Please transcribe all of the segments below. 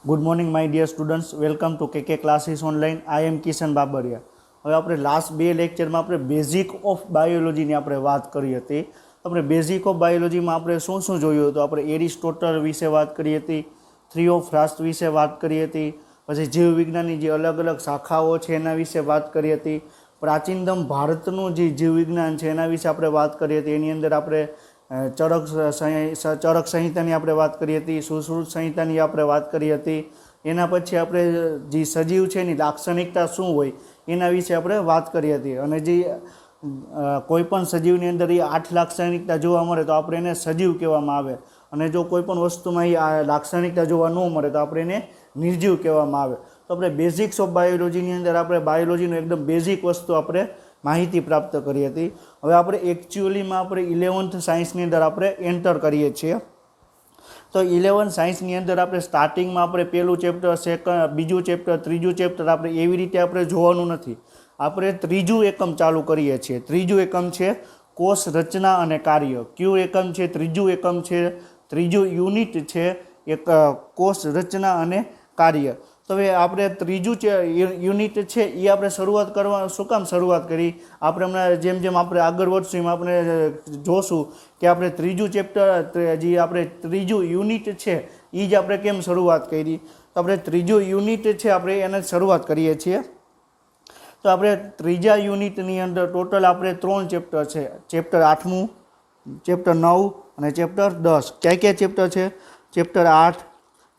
Good morning my dear students, welcome to K classes online. I am Kishan Babariya. હવે આપણે last બે લેક્ચરમાં આપણે બેઝિક ઓફ બાયોલોજીની આપણે વાત કરી હતી. આપણે બેઝિક ઓફ બાયોલોજીમાં આપણે શું શું જોયું હતું? આપણે એરિસ્ટોટલ વિશે વાત કરી હતી, થ્રી ઓફ રાસ્ટ વિશે વાત કરી હતી, પછી જીવ વિજ્ઞાનની જે અલગ અલગ શાખાઓ છે એના વિશે વાત કરી હતી, પ્રાચીનતમ ભારતનું જે જીવ વિજ્ઞાન છે એના વિશે આપણે વાત કરી હતી. એની અંદર આપણે ચરક સંહિતાની આપણે વાત કરી હતી, સુશ્રુત સંહિતાની આપણે વાત કરી હતી. એના પછી આપણે જે સજીવ છે એની લાક્ષણિકતા શું હોય એના વિશે આપણે વાત કરી હતી. અને જે કોઈ પણ સજીવની અંદર એ 8 લાક્ષણિકતા જોવા મળે તો આપણે એને સજીવ કહેવામાં આવે, અને જો કોઈ પણ વસ્તુમાં એ લાક્ષણિકતા જોવા ન મળે તો આપણે એને નિર્જીવ કહેવામાં આવે. તો આપણે બેઝિક્સ ઓફ બાયોલોજીની અંદર આપણે બાયોલોજીનું એકદમ બેઝિક વસ્તુ આપણે માહિતી પ્રાપ્ત કરી હતી. હવે આપણે એકચ્યુઅલીમાં આપણે 11th સાયન્સની અંદર આપણે એન્ટર કરીએ છીએ. તો 11th સાયન્સની અંદર આપણે સ્ટાર્ટિંગમાં આપણે પહેલું ચેપ્ટર, બીજું ચેપ્ટર, ત્રીજું ચેપ્ટર આપણે એવી રીતે આપણે જોવાનું નથી. આપણે ત્રીજું એકમ ચાલુ કરીએ છીએ. ત્રીજું એકમ છે કોષ રચના અને કાર્ય. કયું એકમ છે? ત્રીજું એકમ છે, ત્રીજું યુનિટ છે એક કોષ રચના અને કાર્ય. તો હવે આપણે ત્રીજું યુનિટ છે એ આપણે શરૂઆત કરવા શું કામ શરૂઆત કરી? આપણે હમણાં જેમ જેમ આપણે આગળ વધશું એમ આપણે જોશું કે આપણે ત્રીજું ચેપ્ટર, જે આપણે ત્રીજું યુનિટ છે એ જ આપણે કેમ શરૂઆત કરી. તો આપણે ત્રીજું યુનિટ છે આપણે એને શરૂઆત કરીએ છીએ. તો આપણે ત્રીજા યુનિટની અંદર ટોટલ આપણે 3 ચેપ્ટર છે. ચેપ્ટર 8મું, ચેપ્ટર 9 અને ચેપ્ટર 10. ક્યાં ક્યાં ચેપ્ટર છે? ચેપ્ટર 8,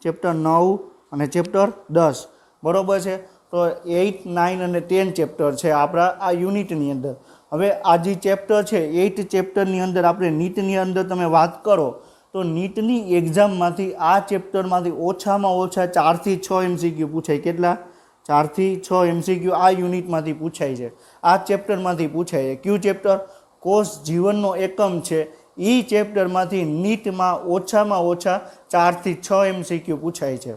ચેપ્ટર 9 અને ચેપ્ટર 10. બરાબર છે. તો 8, 9 અને 10 ચેપ્ટર છે આપણા આ યુનિટની અંદર. હવે આ જે ચેપ્ટર છે 8 ચેપ્ટરની અંદર આપણે નીટની અંદર તમે વાત કરો તો નીટની એક્ઝામમાંથી આ ચેપ્ટરમાંથી ઓછામાં ઓછા 4 થી 6 MCQ પૂછાય. કેટલા? 4 થી 6 MCQ આ યુનિટમાંથી પૂછાય છે, આ ચેપ્ટરમાંથી પૂછાય છે. કયું ચેપ્ટર? કોષ જીવનનો એકમ છે. એ ચેપ્ટરમાંથી નીટમાં ઓછામાં ઓછા 4 થી 6 MCQ પૂછાય છે.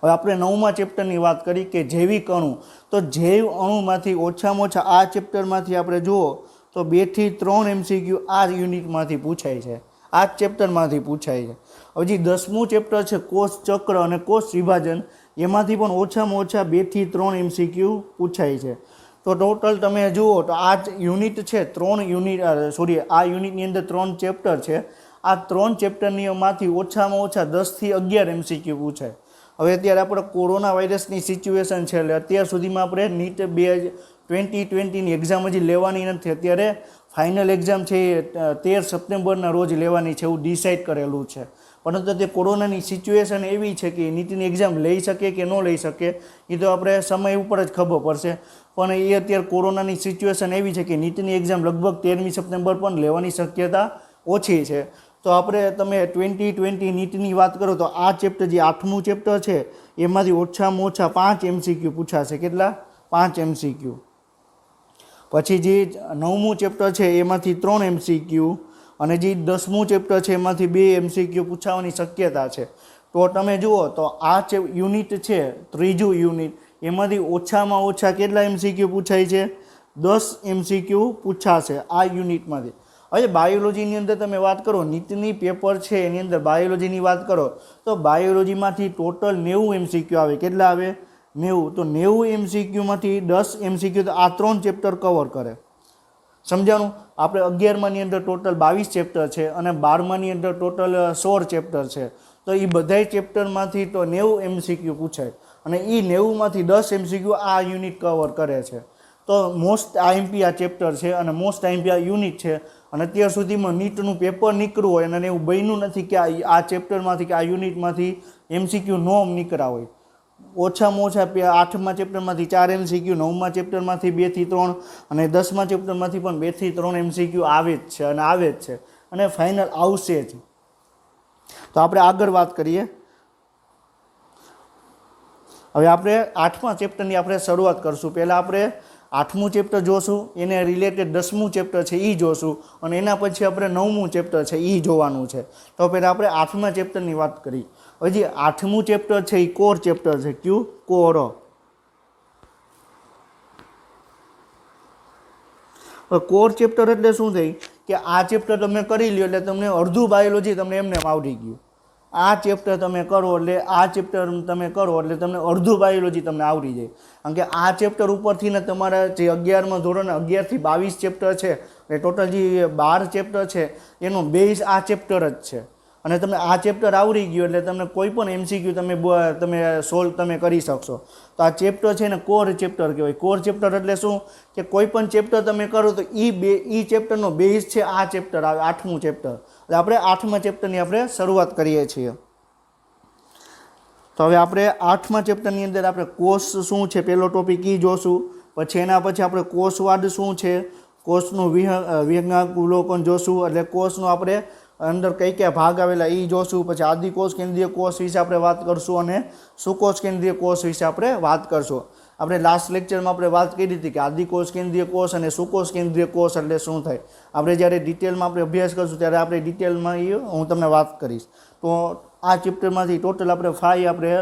હવે આપણે 9મા ચેપ્ટરની વાત કરી કે જૈવિક અણુ. તો જૈવ અણુમાંથી ઓછામાં ઓછા આ ચેપ્ટરમાંથી આપણે જુઓ તો 2 થી 3 MCQ આ યુનિટમાંથી પૂછાય છે, આ જ ચેપ્ટરમાંથી પૂછાય છે. હવે જે 10મું ચેપ્ટર છે કોષ ચક્ર અને કોષ વિભાજન, એમાંથી પણ ઓછામાં ઓછા 2 થી 3 MCQ પૂછાય છે. તો ટોટલ તમે જુઓ તો આ યુનિટ છે 3 યુનિટ, આ યુનિટની અંદર 3 ચેપ્ટર છે. આ 3 ચેપ્ટરની માંથી ઓછામાં ઓછા 10 થી 11 MCQ પૂછાય. હવે અત્યારે આપણે કોરોના વાયરસની સિચ્યુએશન છે એટલે અત્યાર સુધીમાં આપણે નીટ 2020ની એક્ઝામ હજી લેવાની નથી. અત્યારે ફાઇનલ એક્ઝામ છે એ 13 સપ્ટેમ્બરના રોજ લેવાની છે એવું ડિસાઇડ કરેલું છે. પરંતુ તે કોરોનાની સિચ્યુએશન એવી છે કે નીટની એક્ઝામ લઈ શકે કે ન લઈ શકે એ તો આપણે સમય ઉપર જ ખબર પડશે. પણ એ અત્યારે કોરોનાની સિચ્યુએશન એવી છે કે નીટની એક્ઝામ લગભગ 13મી સપ્ટેમ્બર પણ લેવાની શક્યતા ઓછી છે. તો આપણે તમે 2020 નીટની વાત કરો તો આ ચેપ્ટર જે 8મું ચેપ્ટર છે એમાંથી ઓછામાં ઓછા 5 MCQ પૂછાશે. કેટલા? 5 MCQ. પછી જે 9મું ચેપ્ટર છે એમાંથી 3 MCQ અને જે 10મું ચેપ્ટર છે એમાંથી 2 MCQ પૂછાવાની શક્યતા છે. તો તમે જુઓ તો આ યુનિટ છે ત્રીજું યુનિટ, એમાંથી ઓછામાં ઓછા કેટલા MCQ પૂછાય છે? 10 MCQ પૂછાશે આ યુનિટમાંથી. હવે બાયોલોજીની અંદર તમે વાત કરો, નીટની પેપર છે એની અંદર બાયોલોજીની વાત કરો તો બાયોલોજીમાંથી ટોટલ 90 MCQ આવે. કેટલા આવે? 90. તો 90 MCQમાંથી 10 MCQ તો આ 3 ચેપ્ટર કવર કરે. સમજાણું? આપણે 11માની અંદર ટોટલ 22 ચેપ્ટર છે અને 12માની અંદર ટોટલ 16 ચેપ્ટર છે. તો એ બધાય ચેપ્ટરમાંથી તો 90 MCQ પૂછાય અને એ 90માંથી 10 MCQ આ યુનિટ કવર કરે છે. તો મોસ્ટ IMP આ ચેપ્ટર છે અને મોસ્ટ IMP આ યુનિટ છે. અને અત્યાર સુધીમાં નીટનું પેપર નીકળ્યું હોય અને એવું બન્યું નથી કે આ ચેપ્ટરમાંથી કે આ યુનિટમાંથી MCQ નોમ નીકળ્યા હોય. ઓછામાં ઓછા 8મા ચેપ્ટરમાંથી 4 MCQ, 9મા ચેપ્ટરમાંથી 2 થી 3 અને 10મા ચેપ્ટરમાંથી પણ 2 થી 3 MCQ આવે જ છે અને આવે જ છે અને ફાઇનલ આવશે જ. તો આપણે આગળ વાત કરીએ. હવે આપણે 8મા ચેપ્ટરની આપણે શરૂઆત કરશું. પહેલાં આપણે 8મું ચેપ્ટર જોશું, એને રિલેટેડ 10મું ચેપ્ટર છે એ જોશું અને એના પછી આપણે 9મું ચેપ્ટર છે એ જોવાનું છે. તો પહેલાં આપણે 8મા ચેપ્ટરની વાત કરી. હજી 8મું ચેપ્ટર છે એ કોર ચેપ્ટર છે. કયું? કોર. કોર ચેપ્ટર એટલે શું થાય કે આ ચેપ્ટર તમે કરી લ્યો એટલે તમને અડધું બાયોલોજી તમને એમને આવડી ગયું. આ ચેપ્ટર તમે કરો એટલે આ ચેપ્ટર તમે કરો એટલે તમને અડધું બાયોલોજી તમને આવડી જાય. કારણ કે આ ચેપ્ટર ઉપરથી ને તમારા જે 11મા ધોરણ 11 થી 22 ચેપ્ટર છે એટલે ટોટલ જે 12 ચેપ્ટર છે એનો બેઝ આ ચેપ્ટર જ છે. અને તમને આ ચેપ્ટર આવડી ગયું એટલે તમને કોઈ પણ એમસીક્યુ તમે સોલ્વ તમે કરી શકશો. તો આ ચેપ્ટર છે ને કોર ચેપ્ટર કહેવાય. કોર ચેપ્ટર એટલે શું કે કોઈ પણ ચેપ્ટર તમે કરો તો એ ચેપ્ટરનો બેઝ છે આ ચેપ્ટર આવે 8મું ચેપ્ટર. એટલે આપણે 8મા ચેપ્ટરની આપણે શરૂઆત કરીએ છીએ. તો હવે આપણે 8મા ચેપ્ટરની અંદર આપણે કોષ શું છે પહેલો ટોપિક એ જોશું. પછી એના પછી આપણે કોષવાદ શું છે, કોષનું વિહંગાવલોકન જોશું. એટલે કોષનું આપણે અંદર કઈ કયા ભાગ આવેલા એ જોશું. પછી આદિકોષ કેન્દ્રીય કોષ વિશે આપણે વાત કરશું અને સુકોષ કેન્દ્રીય કોષ વિશે આપણે વાત કરશું. આપણે લાસ્ટ લેક્ચરમાં આપણે વાત કરી હતી કે આદિકોષ કેન્દ્રીય કોષ અને સુકોષ કેન્દ્રીય કોષ એટલે શું થાય. આપણે જ્યારે ડિટેલમાં આપણે અભ્યાસ કરશું ત્યારે આપણે ડિટેલમાં હું તમને વાત કરીશ. તો આ ચેપ્ટરમાંથી ટોટલ આપણે 5 આપણે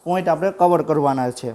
પોઈન્ટ આપણે કવર કરવાના છે.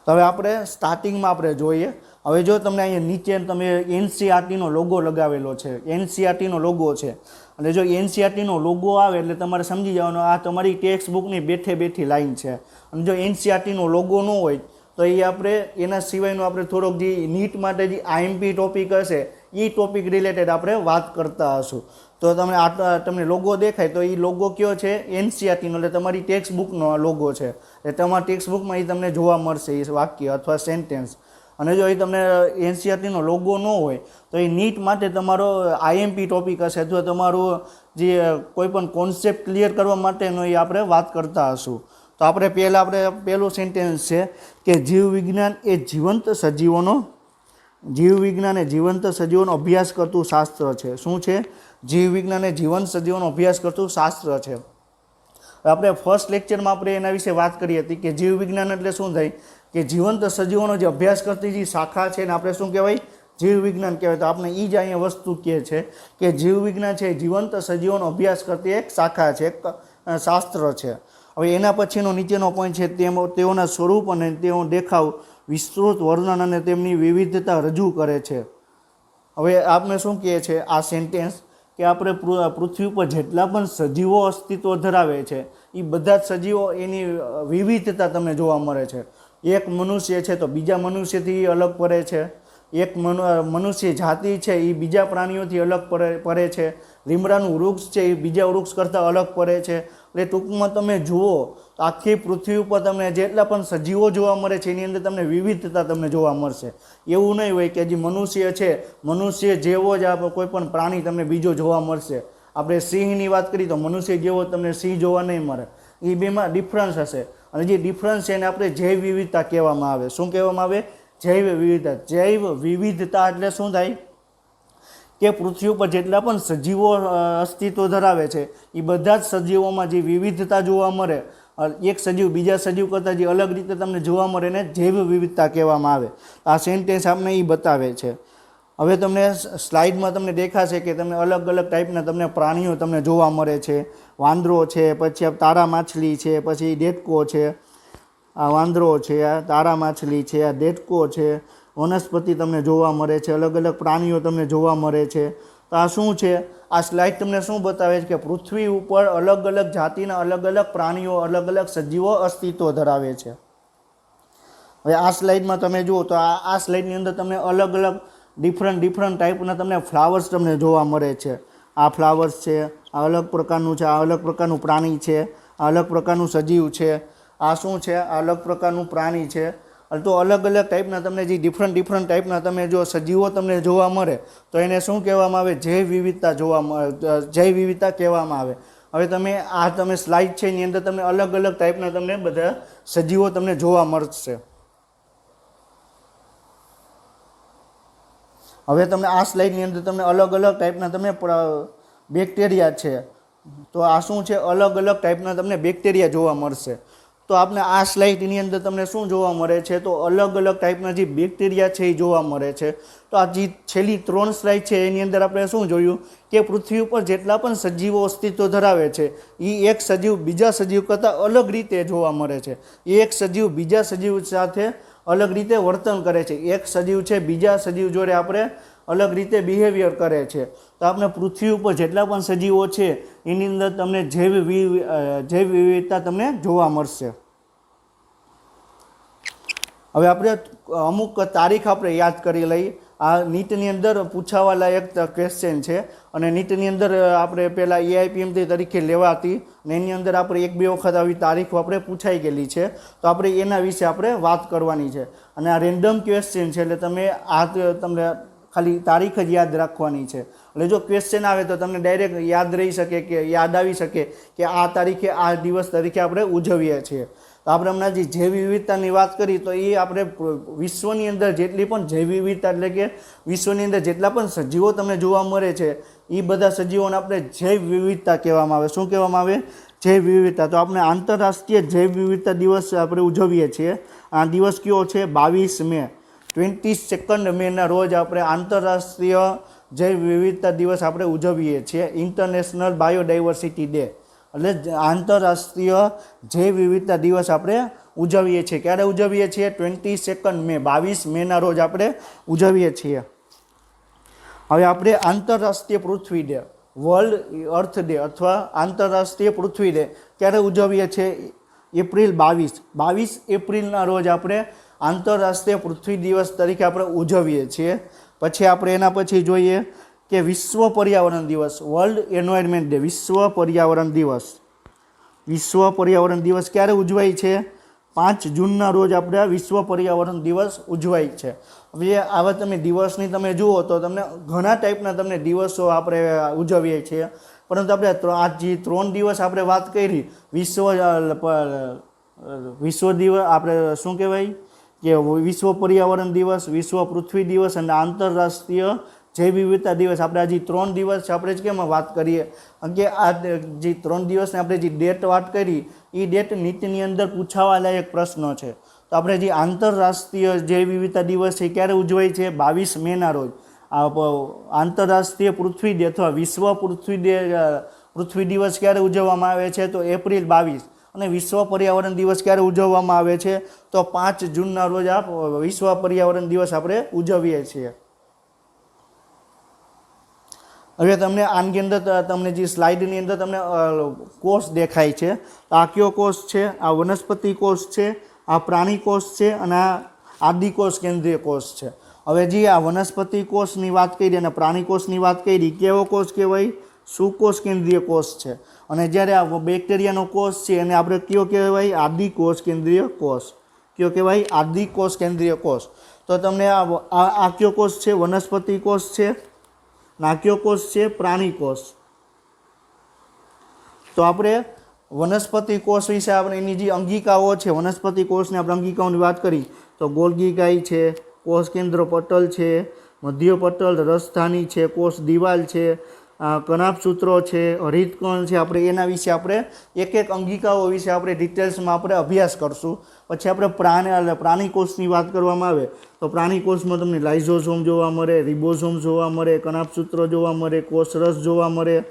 તો હવે આપણે સ્ટાર્ટિંગમાં આપણે જોઈએ. હવે જો તમને અહીંયા નીચે તમે એનસીઈઆરટીનો લોગો લગાવેલો છે, એનસીઈઆરટીનો લોગો છે. અને જો એનસીઈઆરટીનો લોગો આવે એટલે તમારે સમજી જવાનું આ તમારી ટેક્સ્ટ બુકની બેઠી લાઈન છે. અને જો એનસીઈઆરટીનો લોગો ન હોય તો એ આપણે એના સિવાયનું આપણે થોડોક જે નીટ માટે જે આઈએમપી ટોપિક હશે એ ટોપિક રિલેટેડ આપણે વાત કરતા હશું. તો તમને લોગો દેખાય તો એ લોગો કયો છે એનસીઈઆરટીનો, એટલે તમારી ટેક્સ્ટ બુકનો લોગો છે. એટલે તમારા ટેક્સ્ટ બુકમાં એ તમને જોવા મળશે એ વાક્ય અથવા સેન્ટેન્સ. અને જો એ તમને એનસીઈઆરટીનો લોગો ન હોય તો એ નીટ માટે તમારો આઈએમપી ટોપિક હશે અથવા તમારું જે કોઈ પણ કોન્સેપ્ટ ક્લિયર કરવા માટેનો એ આપણે વાત કરતા હશું. તો આપણે પહેલું સેન્ટેન્સ છે કે જીવવિજ્ઞાન એ જીવંત સજીવોનો અભ્યાસ કરતું શાસ્ત્ર છે. શું છે? જીવવિજ્ઞાન એ જીવંત સજીવોનો અભ્યાસ કરતું શાસ્ત્ર છે. આપણે ફર્સ્ટ લેક્ચરમાં આપણે એના વિશે વાત કરી હતી કે જીવવિજ્ઞાન એટલે શું થાય કે જીવંત સજીવોનો જે અભ્યાસ કરતી જે શાખા છે ને આપણે શું કહેવાય? જીવવિજ્ઞાન કહેવાય. તો આપણે એ જ અહીંયા વસ્તુ કહે છે કે જીવવિજ્ઞાન છે જીવંત સજીવોનો અભ્યાસ કરતી એક શાખા છે, એક શાસ્ત્ર છે. હવે એના પછીનો નીચેનો પોઈન્ટ છે તેઓના સ્વરૂપ અને તેઓ દેખાવ વિસ્તૃત વર્ણન અને તેમની વિવિધતા રજૂ કરે છે. હવે આપણે શું કહે છે આ સેન્ટેન્સ કે આપણે પૃથ્વી ઉપર જેટલા પણ સજીવો અસ્તિત્વ ધરાવે છે એ બધા જ સજીવો એની વિવિધતા તમને જોવા મળે છે. એક મનુષ્ય છે તો બીજા મનુષ્યથી અલગ પડે છે. એક મનુષ્ય જાતિ છે એ બીજા પ્રાણીઓથી અલગ પડે છે. લીમડાનું વૃક્ષ છે એ બીજા વૃક્ષ કરતાં અલગ પડે છે. એટલે ટૂંકમાં તમે જુઓ તો આખી પૃથ્વી ઉપર તમને જેટલા પણ સજીવો જોવા મળે છે એની અંદર તમને વિવિધતા તમને જોવા મળશે. એવું નહીં હોય કે જે મનુષ્ય છે મનુષ્ય જેવો જ કોઈ પણ પ્રાણી તમને બીજો જોવા મળશે. આપણે સિંહની વાત કરીએ તો મનુષ્ય જેવો તમને સિંહ જોવા નહીં મળે. એ બેમાં ડિફરન્સ હશે. અને જે ડિફરન્સ છે એને આપણે જૈવ વિવિધતા કહેવામાં આવે. શું કહેવામાં આવે? જૈવ વિવિધતા. જૈવ વિવિધતા એટલે શું થાય કે પૃથ્વી ઉપર જેટલા પણ સજીવો અસ્તિત્વ ધરાવે છે એ બધા જ સજીવોમાં જે વિવિધતા જોવા મળે, એક સજીવ બીજા સજીવ કરતાં જે અલગ રીતે તમને જોવા મળે એને જૈવ વિવિધતા કહેવામાં આવે. આ સેન્ટેન્સ આપણે એ બતાવે છે. હવે તમને સ્લાઇડમાં તમને દેખાશે કે તમને અલગ અલગ ટાઈપના તમને પ્રાણીઓ તમને જોવા મળે છે. વાંદરો છે, પછી આ તારા માછલી છે, પછી દેડકો છે, આ વાંદરો છે, આ તારા માછલી છે, આ દેડકો છે, વનસ્પતિ તમને જોવા મળે છે, અલગ અલગ પ્રાણીઓ તમને જોવા મળે છે. તો આ શું છે? આ સ્લાઇડ તમને શું બતાવે છે કે પૃથ્વી ઉપર અલગ અલગ જાતિના અલગ અલગ પ્રાણીઓ અલગ અલગ સજીવો અસ્તિત્વ ધરાવે છે. હવે આ સ્લાઇડમાં તમે જુઓ તો આ સ્લાઇડની અંદર તમને અલગ અલગ ડિફરન્ટ ટાઈપના તમને ફ્લાવર્સ તમને જોવા મળે છે. આ ફ્લાવર્સ છે, આ અલગ પ્રકારનું છે, આ અલગ પ્રકારનું પ્રાણી છે, આ અલગ પ્રકારનું સજીવ છે, આ શું છે? આ અલગ પ્રકારનું પ્રાણી છે. તો અલગ અલગ ટાઈપના તમને જે ડિફરન્ટ ટાઈપના તમે જો સજીવો તમને જોવા મળે તો એને શું કહેવામાં આવે? જૈવ વિવિધતા કહેવામાં આવે. હવે તમે સ્લાઇડ છે એની અંદર તમને અલગ અલગ ટાઈપના તમને બધા સજીવો તમને જોવા મળશે. હવે તમને આ સ્લાઇડની અંદર તમને અલગ અલગ ટાઈપના તમને બેક્ટેરિયા છે. તો આ શું છે? અલગ અલગ ટાઈપના તમને બેક્ટેરિયા જોવા મળશે. તો આપણે આ સ્લાઇડની અંદર તમને શું જોવા મળે છે? તો અલગ અલગ ટાઈપના જે બેક્ટેરિયા છે એ જોવા મળે છે. તો આ જે છેલ્લી 3 સ્લાઇડ છે એની અંદર આપણે શું જોયું કે પૃથ્વી ઉપર જેટલા પણ સજીવો અસ્તિત્વ ધરાવે છે એ એક સજીવ બીજા સજીવ કરતાં અલગ રીતે જોવા મળે છે. એક સજીવ બીજા સજીવ સાથે અલગ રીતે વર્તન કરે છે. એક સજીવ છે બીજા સજીવ જોડે આપણે અલગ રીતે બિહેવિયર કરે છે. તો આપણે પૃથ્વી ઉપર જેટલા પણ સજીવો છે એની અંદર તમને જૈવ વિવિધતા તમને જોવા મળશે. હવે આપણે અમુક તારીખ આપણે યાદ કરી લઈએ. આ નીટની અંદર પૂછાવા લાયક ક્વેશ્ચન છે અને નીટની અંદર આપણે પહેલાં એઆઈપીએમટી તરીકે લેવાતી અને એની અંદર આપણે 1-2 વખત આવી તારીખો આપણે પૂછાઈ ગયેલી છે. તો આપણે એના વિશે આપણે વાત કરવાની છે. અને આ રેન્ડમ ક્વેશ્ચન છે એટલે તમે તમને ખાલી તારીખ જ યાદ રાખવાની છે. એટલે જો ક્વેશ્ચન આવે તો તમને ડાયરેક્ટ યાદ રહી શકે કે યાદ આવી શકે કે આ તારીખે આ દિવસ તરીકે આપણે ઉજવીએ છીએ. તો આપણે હમણાં જે જૈવ વિવિધતાની વાત કરી તો એ આપણે વિશ્વની અંદર જેટલી પણ જૈવ વિવિધતા એટલે કે વિશ્વની અંદર જેટલા પણ સજીવો તમને જોવા મળે છે એ બધા સજીવોને આપણે જૈવ વિવિધતા કહેવામાં આવે. શું કહેવામાં આવે? જૈવ વિવિધતા. તો આપણે આંતરરાષ્ટ્રીય જૈવ વિવિધતા દિવસ આપણે ઉજવીએ છીએ. આ દિવસ કયો છે? 22 મે 22 મેના રોજ આપણે આંતરરાષ્ટ્રીય જૈવ વિવિધતા દિવસ આપણે ઉજવીએ છીએ. ઇન્ટરનેશનલ બાયોડાયવર્સિટી ડે એટલે આંતરરાષ્ટ્રીય જૈવ વિવિધતા દિવસ આપણે ઉજવીએ છીએ. ક્યારે ઉજવીએ છીએ? 22 મે 22 મેના રોજ આપણે ઉજવીએ છીએ. હવે આપણે આંતરરાષ્ટ્રીય પૃથ્વી ડે, વર્લ્ડ અર્થ ડે અથવા આંતરરાષ્ટ્રીય પૃથ્વી ડે ક્યારે ઉજવીએ છીએ? એપ્રિલ 22 એપ્રિલના રોજ આપણે આંતરરાષ્ટ્રીય પૃથ્વી દિવસ તરીકે આપણે ઉજવીએ છીએ. પછી આપણે એના પછી જોઈએ કે વિશ્વ પર્યાવરણ દિવસ, વર્લ્ડ એન્વાયરમેન્ટ ડે, વિશ્વ પર્યાવરણ દિવસ. વિશ્વ પર્યાવરણ દિવસ ક્યારે ઉજવાય છે? 5 જૂનના રોજ આપણે વિશ્વ પર્યાવરણ દિવસ ઉજવાય છે. હવે આવા તમે દિવસની તમે જુઓ તો તમને ઘણા ટાઈપના તમને દિવસો આપણે ઉજવીએ છીએ. પરંતુ આપણે આ જે 3 દિવસ આપણે વાત કરી, વિશ્વ દિવસ આપણે શું કહેવાય કે વિશ્વ પર્યાવરણ દિવસ, વિશ્વ પૃથ્વી દિવસ અને આંતરરાષ્ટ્રીય જૈવ વિવિધતા દિવસ, આપણે આ જે 3 દિવસ આપણે જ કેમ વાત કરીએ કે આ જે 3 દિવસની આપણે જે ડેટ વાત કરી એ ડેટ નીટની અંદર પૂછાવા લાયક પ્રશ્નો છે. તો આપણે જે આંતરરાષ્ટ્રીય જૈવ વિવિધતા દિવસ છે ક્યારે ઉજવાય છે? 22 મેના રોજ. આંતરરાષ્ટ્રીય પૃથ્વી ડે અથવા વિશ્વ પૃથ્વી દિવસ ક્યારે ઉજવવામાં આવે છે? તો એપ્રિલ 22. અને વિશ્વ પર્યાવરણ દિવસ ક્યારે ઉજવવામાં આવે છે? તો 5 જૂનના રોજ આ વિશ્વ પર્યાવરણ દિવસ આપણે ઉજવીએ છીએ. હવે તમને આની અંદર તમને જે સ્લાઇડની અંદર તમને કોષ દેખાય છે. આ કયો કોષ છે? આ વનસ્પતિ કોષ છે, આ પ્રાણી કોષ છે અને આ આદિકોષ કેન્દ્રીય કોષ છે. હવે જે આ વનસ્પતિ કોષની વાત કરી અને પ્રાણી કોષની વાત કરી, કેવો કોષ કહેવાય? સુકોષ કેન્દ્રીય કોષ છે. અને જ્યારે આ બેક્ટેરિયાનો કોષ છે એને આપણે કયો કહેવાય? આદિકોષ કેન્દ્રીય કોષ. કયો કહેવાય? આદિકોષ કેન્દ્રીય કોષ. તો તમને આ કયો કોષ છે? વનસ્પતિ કોષ છે. ના કયો કોષ છે? પ્રાણી કોષ. તો આપણે વનસ્પતિ કોષ વિશે આપણે એની જે અંગિકાઓ છે, વનસ્પતિ કોષની આપણે અંગિકાઓની વાત કરી તો ગોલ્ગી ગાય છે, કોષ કેન્દ્ર પટલ છે, મધ્ય પટલ, રસધાની છે, કોષ દિવાલ છે, કણાભસૂત્રો છે, હરિતકણ છે. આપણે એના વિશે આપણે એક અંગિકાઓ વિશે આપણે ડિટેલ્સમાં આપણે અભ્યાસ કરશું. પછી આપણે પ્રાણી કોષની વાત કરવામાં આવે તો પ્રાણી કોષમાં તમને લાઇઝોઝોમ જોવા મળે, રિબોઝોમ જોવા મળે, કણાભસૂત્રો જોવા મળે, કોષરસ જોવા મળે,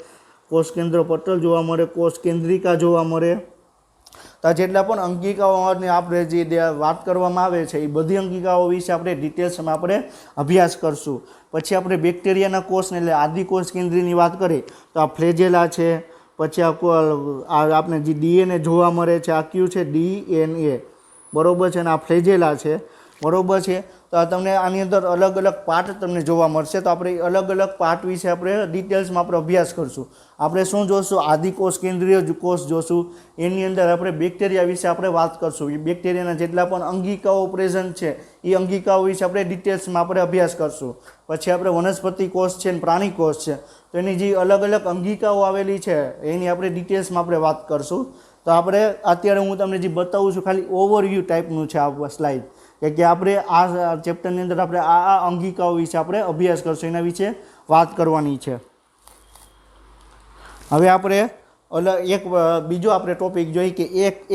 કોષ કેન્દ્ર પટલ જોવા મળે, કોષ કેન્દ્રિકા જોવા મળે. તો જેટલા પણ અંગિકાઓની આપણે જે વાત કરવામાં આવે છે એ બધી અંગિકાઓ વિશે આપણે ડિટેલ્સમાં આપણે અભ્યાસ કરશું. પછી આપણે બેક્ટેરિયાના કોષને એટલે આદિકોષ કેન્દ્રની વાત કરીએ તો આ ફ્લેજેલા છે. પછી આ આપણે જે ડીએનએ જોવા મળે છે, આ કયું છે? ડીએનએ. બરાબર છે. અને આ ફ્લેજેલા છે. બરાબર છે. તો તમને આની અંદર અલગ અલગ પાર્ટ તમને જોવા મળશે. તો આપણે અલગ અલગ પાર્ટ વિશે આપણે ડિટેલ્સમાં આપણે અભ્યાસ કરશું. આપણે શું જોશું? આદિકોષ કેન્દ્રીય કોષ જોશું. એની અંદર આપણે બેક્ટેરિયા વિશે આપણે વાત કરશું. એ બેક્ટેરિયાના જેટલા પણ અંગિકાઓ પ્રેઝન્ટ છે એ અંગિકાઓ વિશે આપણે ડિટેલ્સમાં આપણે અભ્યાસ કરશું. પછી આપણે વનસ્પતિ કોષ છે અને પ્રાણી કોષ છે તો એની જે અલગ અલગ અંગિકાઓ આવેલી છે એની આપણે ડિટેલ્સમાં આપણે વાત કરશું. તો આપણે અત્યારે હું તમને જે બતાવું છું ખાલી ઓવરવ્યૂ ટાઈપનું છે આ સ્લાઇડ કે આપણે આ ચેપ્ટરની અંદર આપણે આ અંગિકાઓ વિશે આપણે અભ્યાસ કરશું, એના વિશે વાત કરવાની છે. હવે આપણે એક બીજો આપણે ટોપિક જોઈએ કે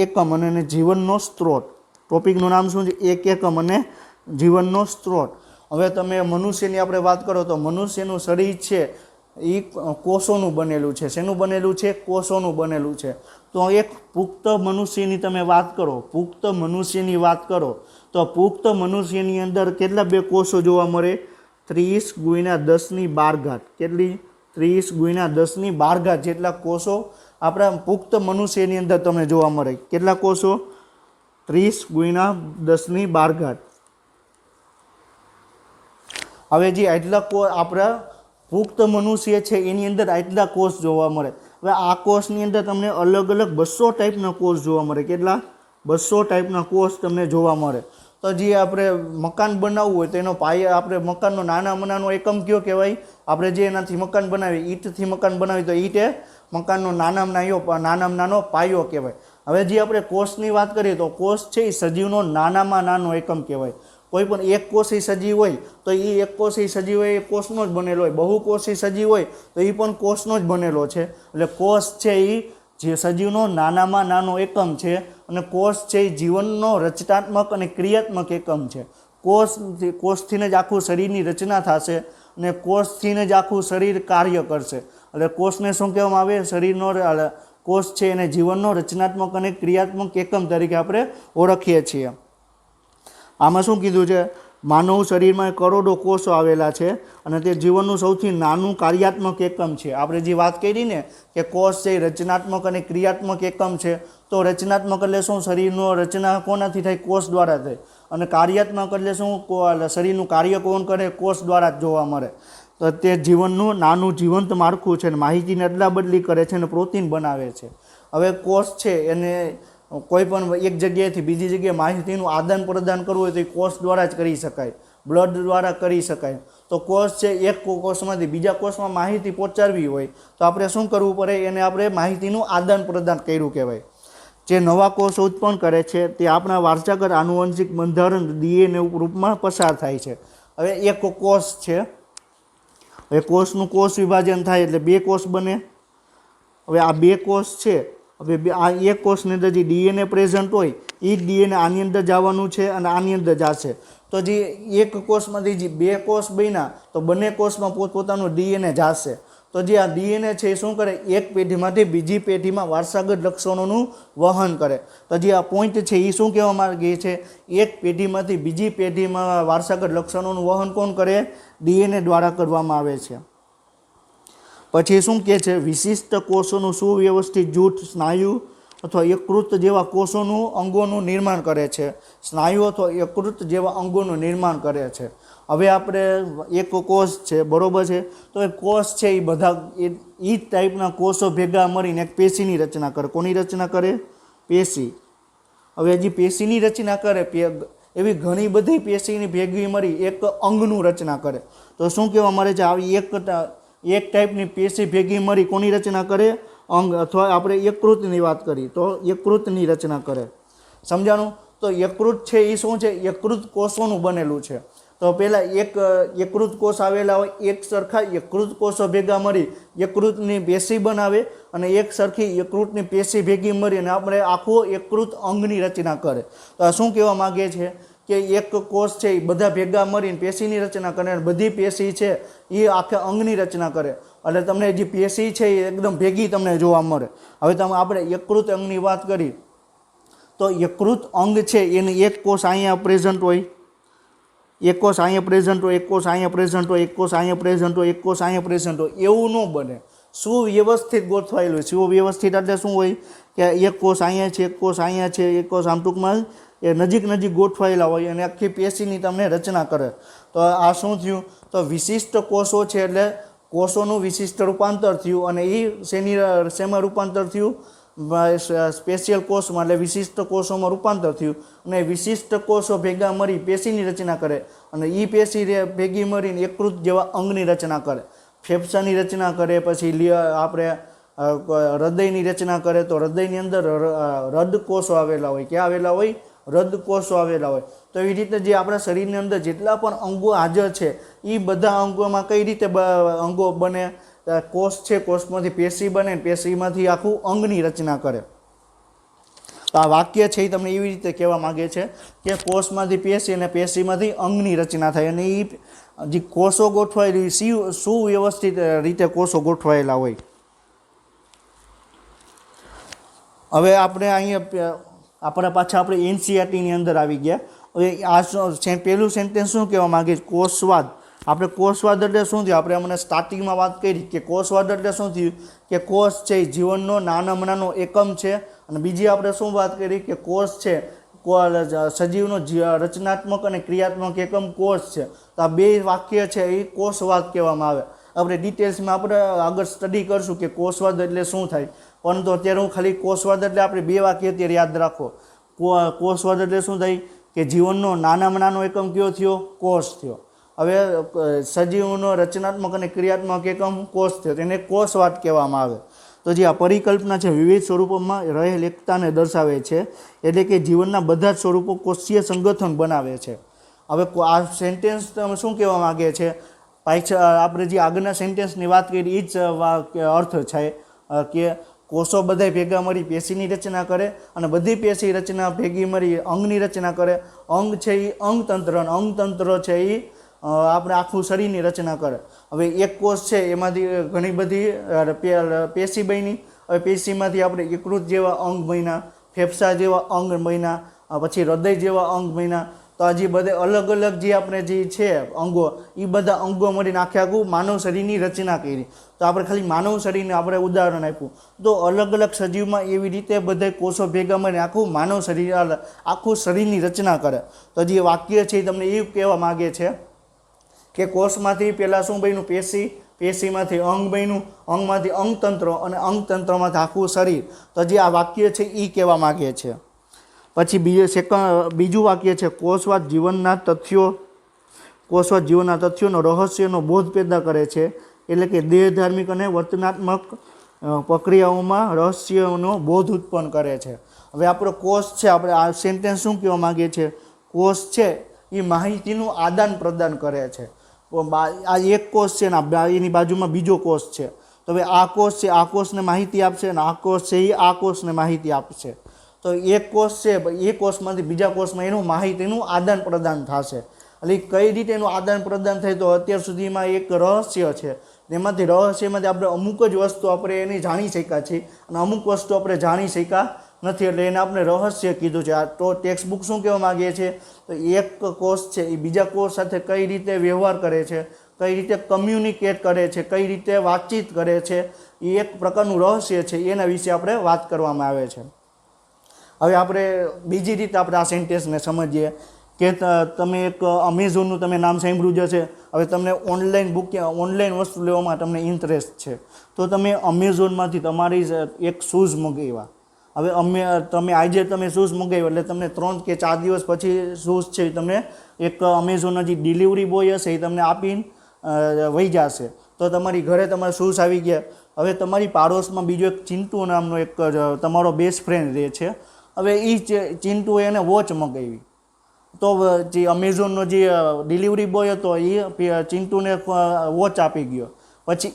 એકમ અને જીવનનો સ્ત્રોત. ટોપિકનું નામ શું છે? એકમ અને જીવનનો સ્ત્રોત. હવે તમે મનુષ્યની આપણે વાત કરો તો મનુષ્યનું શરીર છે એ કોષોનું બનેલું છે. શેનું બનેલું છે? કોષોનું બનેલું છે. તો એક પુખ્ત મનુષ્યની તમે વાત કરો, પુખ્ત મનુષ્યની વાત કરો તો પુખ્ત મનુષ્યની અંદર કેટલા 2 કોષો જોવા મળે? 30×10^12 કેટલી 30×10^12 જેટલા કોષો આપણા પુખ્ત મનુષ્યની અંદર તમને જોવા મળે. કેટલા કોષો? 30×10^12. હવે જે આટલા આપણા પુખ્ત મનુષ્ય છે એની અંદર આટલા કોષ જોવા મળે. હવે આ કોષની અંદર તમને અલગ અલગ 200 ટાઈપના કોષ જોવા મળે. કેટલા? 200 ટાઈપના કોષ તમને જોવા મળે. તો જે આપણે મકાન બનાવવું હોય તો એનો પાયો આપણે મકાનનો નાનો એકમ કયો કહેવાય? આપણે જે એનાથી મકાન બનાવીએ, ઈંટથી મકાન બનાવીએ તો ઈંટ એ મકાનનો નાનામાં નાનો પાયો કહેવાય. હવે જે આપણે કોષની વાત કરીએ તો કોષ છે એ સજીવનો નાનામાં નાનો એકમ કહેવાય. કોઈ પણ એક કોષી સજીવ હોય તો એ એક કોષી સજીવ હોય એ કોષનો જ બનેલો હોય. બહુકોષી સજીવ હોય તો એ પણ કોષનો જ બનેલો છે. એટલે કોષ છે એ જે સજીવનો નાનામાં નાનો એકમ છે અને કોષ છે એ જીવનનો રચનાત્મક અને ક્રિયાત્મક એકમ છે. કોષથીને જ આખું શરીરની રચના થશે અને કોષથીને જ આખું શરીર કાર્ય કરશે. એટલે કોષને શું કહેવામાં આવે? શરીરનો કોષ છે એને જીવનનો રચનાત્મક અને ક્રિયાત્મક એકમ તરીકે આપણે ઓળખીએ છીએ. આમાં શું કીધું છે? માનવ શરીરમાં કરોડો કોષો આવેલા છે અને તે જીવનનું સૌથી નાનું કાર્યાત્મક એકમ છે. આપણે જે વાત કરી ને કે કોષ છે રચનાત્મક અને ક્રિયાત્મક એકમ છે, તો રચનાત્મક એટલે શું? શરીરનો રચના કોનાથી થાય? કોષ દ્વારા થાય. અને કાર્યાત્મક એટલે શું? શરીરનું કાર્ય કોણ કરે? કોષ દ્વારા જ જોવા મળે. તો તે જીવનનું નાનું જીવંત માળખું છે અને માહિતીની અદલા બદલી કરે છે અને પ્રોટીન બનાવે છે. હવે કોષ છે એને કોઈ પણ એક જગ્યાએથી બીજી જગ્યાએ માહિતીનું આદાન પ્રદાન કરવું હોય તો એ કોષ દ્વારા જ કરી શકાય, બ્લડ દ્વારા કરી શકાય. તો કોષ છે એક કોષમાંથી બીજા કોષમાં માહિતી પહોંચાડવી હોય તો આપણે શું કરવું પડે? એને આપણે માહિતીનું આદાન પ્રદાન કર્યું કહેવાય. જે નવા કોષ ઉત્પન્ન કરે છે તે આપણા વારસાગત આનુવંશિક બંધારણ DNA રૂપમાં પસાર થાય છે. હવે એક કોષ છે, હવે કોષનું કોષ વિભાજન થાય એટલે 2 કોષ બને. હવે આ 2 કોષ છે, હવે આ એક કોષની અંદર જે DNA પ્રેઝન્ટ હોય એ જ DNA આની અંદર જવાનું છે અને આની અંદર જશે. તો જે એક કોષમાંથી જે 2 કોષ બન્યા તો બંને કોષમાં પોતપોતાનું DNA જશે. તો જે આ DNA છે એ શું કરે? એક પેઢીમાંથી બીજી પેઢીમાં વારસાગત લક્ષણોનું વહન કરે. તો જે આ પોઈન્ટ છે એ શું કહેવા માંગે છે? એક પેઢીમાંથી બીજી પેઢીમાં વારસાગત લક્ષણોનું વહન કોણ કરે? DNA દ્વારા કરવામાં આવે છે. પછી શું કહે છે? વિશિષ્ટ કોષોનું સુવ્યવસ્થિત જૂથ સ્નાયુ અથવા યકૃત જેવા કોષોનું અંગોનું નિર્માણ કરે છે. સ્નાયુ અથવા યકૃત જેવા અંગોનું નિર્માણ કરે છે. હવે આપણે એક કોષ છે, બરોબર છે, તો એ કોષ છે એ બધા એ જ ટાઈપના કોષો ભેગા મળીને એક પેશીની રચના કરે. કોની રચના કરે? પેશી. હવે જે પેશીની રચના કરે એવી ઘણી બધી પેશીની ભેગી મળી એક અંગનું રચના કરે. તો શું કહેવા મળે છે? આવી એક ટાઈપની પેશી ભેગી મળી કોની રચના કરે? અંગ. અથવા આપણે યકૃતની વાત કરી તો યકૃતની રચના કરે. સમજાણું? તો યકૃત છે એ શું છે? યકૃત કોષોનું બનેલું છે. તો પહેલાં એક યકૃત કોષ આવેલા હોય, એક સરખા યકૃત કોષો ભેગા મળી યકૃતની પેશી બનાવે અને એક સરખી યકૃતની પેશી ભેગી મળી અને આપણે આખું યકૃત અંગની રચના કરે. તો આ શું કહેવા માગે છે કે એક કોષ છે એ બધા ભેગા મળીને પેશીની રચના કરે અને બધી પેશી છે એ આખા અંગની રચના કરે. એટલે તમને જે પેશી છે એ એકદમ ભેગી તમને જોવા મળે. હવે તમે આપણે યકૃત અંગની વાત કરી તો યકૃત અંગ છે એને એક કોષ અહીંયા પ્રેઝન્ટ હોય, એક કોષ અહીંયા પ્રેઝન્ટ હોય, એક કોષ અહીંયા પ્રેઝન્ટ હોય, એક કોષ અહીંયા પ્રેઝન્ટ હોય, એક કોષ અહીંયા પ્રેઝન્ટ હોય. એવું ન બને. સુવ્યવસ્થિત ગોઠવાયેલું હોય. સુવ્યવસ્થિત એટલે શું હોય કે એક કોષ અહીંયા છે, એક કોષ અહીંયા છે, એક કોષ આમ ટૂંકમાં એ નજીક ગોઠવાયેલા હોય અને આખી પેશીની તમને રચના કરે. તો આ શું થયું? તો વિશિષ્ટ કોષો છે એટલે કોષોનું વિશિષ્ટ રૂપાંતર થયું અને એ શેમાં રૂપાંતર થયું? સ્પેશિયલ કોષમાં, એટલે વિશિષ્ટ કોષોમાં રૂપાંતર થયું અને વિશિષ્ટ કોષો ભેગા મળી પેશીની રચના કરે અને એ પેશી ભેગી મળીને યકૃત જેવા અંગની રચના કરે. ફેફસાની રચના કરે, પછી આપણે હૃદયની રચના કરે તો હૃદયની અંદર રદ કોષો આવેલા હોય. ક્યાં આવેલા હોય? રદ કોષો આવેલા હોય. તો એવી રીતે જે આપણા શરીરની અંદર જેટલા પણ અંગો હાજર છે એ બધા અંગોમાં કઈ રીતે અંગો બને? કોષ છે, કોષમાંથી પેશી બને, પેશીમાંથી આખું અંગની રચના કરે. તો આ વાક્ય છે એ તમને એવી રીતે કહેવા માગે છે કે કોષમાંથી પેશી અને પેશીમાંથી અંગની રચના થાય અને એ જે કોષો ગોઠવાયેલી સુવ્યવસ્થિત રીતે કોષો ગોઠવાયેલા હોય. હવે આપણે અહીંયા આપણે NCERTની અંદર આવી ગયા. હવે આ પહેલું સેન્ટેન્સ શું કહેવા માગે છે? કોષવાદ. આપણે કોષવાદ એટલે શું થયું? આપણે અમને સ્ટાર્ટિંગમાં વાત કરી કે કોષવાદ એટલે શું થયું કે કોષ છે એ જીવનનો નાનામાં એકમ છે. અને બીજી આપણે શું વાત કરી કે કોષ છે સજીવનો રચનાત્મક અને ક્રિયાત્મક એકમ કોષ છે. તો આ બે વાક્ય છે એ કોષવાદ કહેવામાં આવે. આપણે ડિટેલ્સમાં આપણે આગળ સ્ટડી કરશું કે કોષવાદ એટલે શું થાય, પરંતુ અત્યારે હું ખાલી કોષવાદ એટલે આપણે બે વાક્ય અત્યારે યાદ રાખો. કોષવાદ એટલે શું થાય કે જીવનનો નાનામાં એકમ કયો થયો? કોષ થયો. હવે સજીવનો રચનાત્મક અને ક્રિયાત્મક એકમ કોષ થયો, તેને કોષવાદ કહેવામાં આવે. તો જે આ પરિકલ્પના છે વિવિધ સ્વરૂપોમાં રહેલ એકતાને દર્શાવે છે, એટલે કે જીવનના બધા જ સ્વરૂપો કોષીય સંગઠન બનાવે છે. હવે આ સેન્ટેન્સ તમે શું કહેવા માગે છે? આપણે જે આગળના સેન્ટેન્સની વાત કરી એ જ અર્થ છે કે કોષો બધા ભેગા મળી પેશીની રચના કરે અને બધી પેશી રચના ભેગી મળી અંગની રચના કરે. અંગ છે એ અંગતંત્ર, અને અંગતંત્ર છે એ આપણે આખું શરીરની રચના કરે. હવે એક કોષ છે એમાંથી ઘણી બધી પેશી બની. હવે પેશીમાંથી આપણે યકૃત જેવા અંગ બન્યા, ફેફસા જેવા અંગ બન્યા, પછી હૃદય જેવા અંગ બન્યા. તો આ જે બધા અલગ અલગ જે આપણે જે છે અંગો, એ બધા અંગો મળીને આખું માનવ શરીરની રચના કરી. તો આપણે ખાલી માનવ શરીરને આપણે ઉદાહરણ આપ્યું. તો અલગ અલગ સજીવમાં એવી રીતે બધા કોષો ભેગા મળીને આખું માનવ શરીર આખું શરીરની રચના કરે. તો જે વાક્ય છે એ તમને એવું કહેવા માગે છે કે કોષમાંથી પહેલાં શું બન્યું? પેશી, પેશીમાંથી અંગ બન્યું, અંગમાંથી અંગતંત્ર, અને અંગતંત્રમાંથી આખું શરીર. તો જે આ વાક્ય છે એ કહેવા માગે છે. પછી બીજું વાક્ય છે કોષવાદ જીવનના તથ્યો. કોષવાદ જીવનના તથ્યોનો રહસ્યનો બોધ પેદા કરે છે, એટલે કે દેહ ધાર્મિક અને વર્તનાત્મક પ્રક્રિયાઓમાં રહસ્યનો બોધ ઉત્પન્ન કરે છે. હવે આપણો કોષ છે, આપણે આ સેન્ટેન્સ શું કહેવા માગીએ છીએ? કોષ છે એ માહિતીનું આદાન પ્રદાન કરે છે. આ એક કોષ છે ને એની બાજુમાં બીજો કોષ છે. તો હવે આ કોષ છે આ કોષને માહિતી આપશે, અને આ કોષ છે એ આ કોષને માહિતી આપશે. તો એક કોષ છે એ કોષમાંથી બીજા કોષમાં એનું માહિતીનું આદાન પ્રદાન થશે. એટલે કઈ રીતે એનું આદાન પ્રદાન થાય? તો અત્યાર સુધીમાં એક રહસ્ય છે, એમાંથી રહસ્યમાંથી આપણે અમુક જ વસ્તુ આપણે એની જાણી શક્યા છીએ, અને અમુક વસ્તુ આપણે જાણી શક્યા નથી, એટલે એને આપણે રહસ્ય કીધું છે. આ તો ટેક્સ્ટ બુક શું કહેવા માગીએ છીએ? તો એક કોષ છે એ બીજા કોષ સાથે કઈ રીતે વ્યવહાર કરે છે, કઈ રીતે કમ્યુનિકેટ કરે છે, કઈ રીતે વાતચીત કરે છે, એ એક પ્રકારનું રહસ્ય છે. એના વિશે આપણે વાત કરવામાં આવે છે. હવે આપણે બીજી રીતે આપણે આ સેન્ટેન્સને સમજીએ કે તમે એક અમેઝોનનું તમે નામ સાંભળ્યું જ હશે. હવે તમને ઓનલાઈન વસ્તુ લેવામાં તમને ઇન્ટરેસ્ટ છે, તો તમે અમેઝોનમાંથી તમારી એક શૂઝ મંગાવ્યા. હવે તમે આજે તમે શૂઝ મંગાવ્યો એટલે તમને 3 કે 4 દિવસ પછી શૂઝ છે એ તમને એક અમેઝોનના જે ડિલિવરી બોય હશે એ તમને આપીને વહી જશે. તો તમારી ઘરે તમારા શૂઝ આવી ગયા. હવે તમારી પાડોશમાં બીજો એક ચિંટુ નામનો એક તમારો બેસ્ટ ફ્રેન્ડ રહે છે. હવે એ ચિંટુએ એને વોચ મંગાવી. તો જે અમેઝોનનો જે ડિલિવરી બોય હતો એ ચિંટુને વોચ આપી ગયો. પછી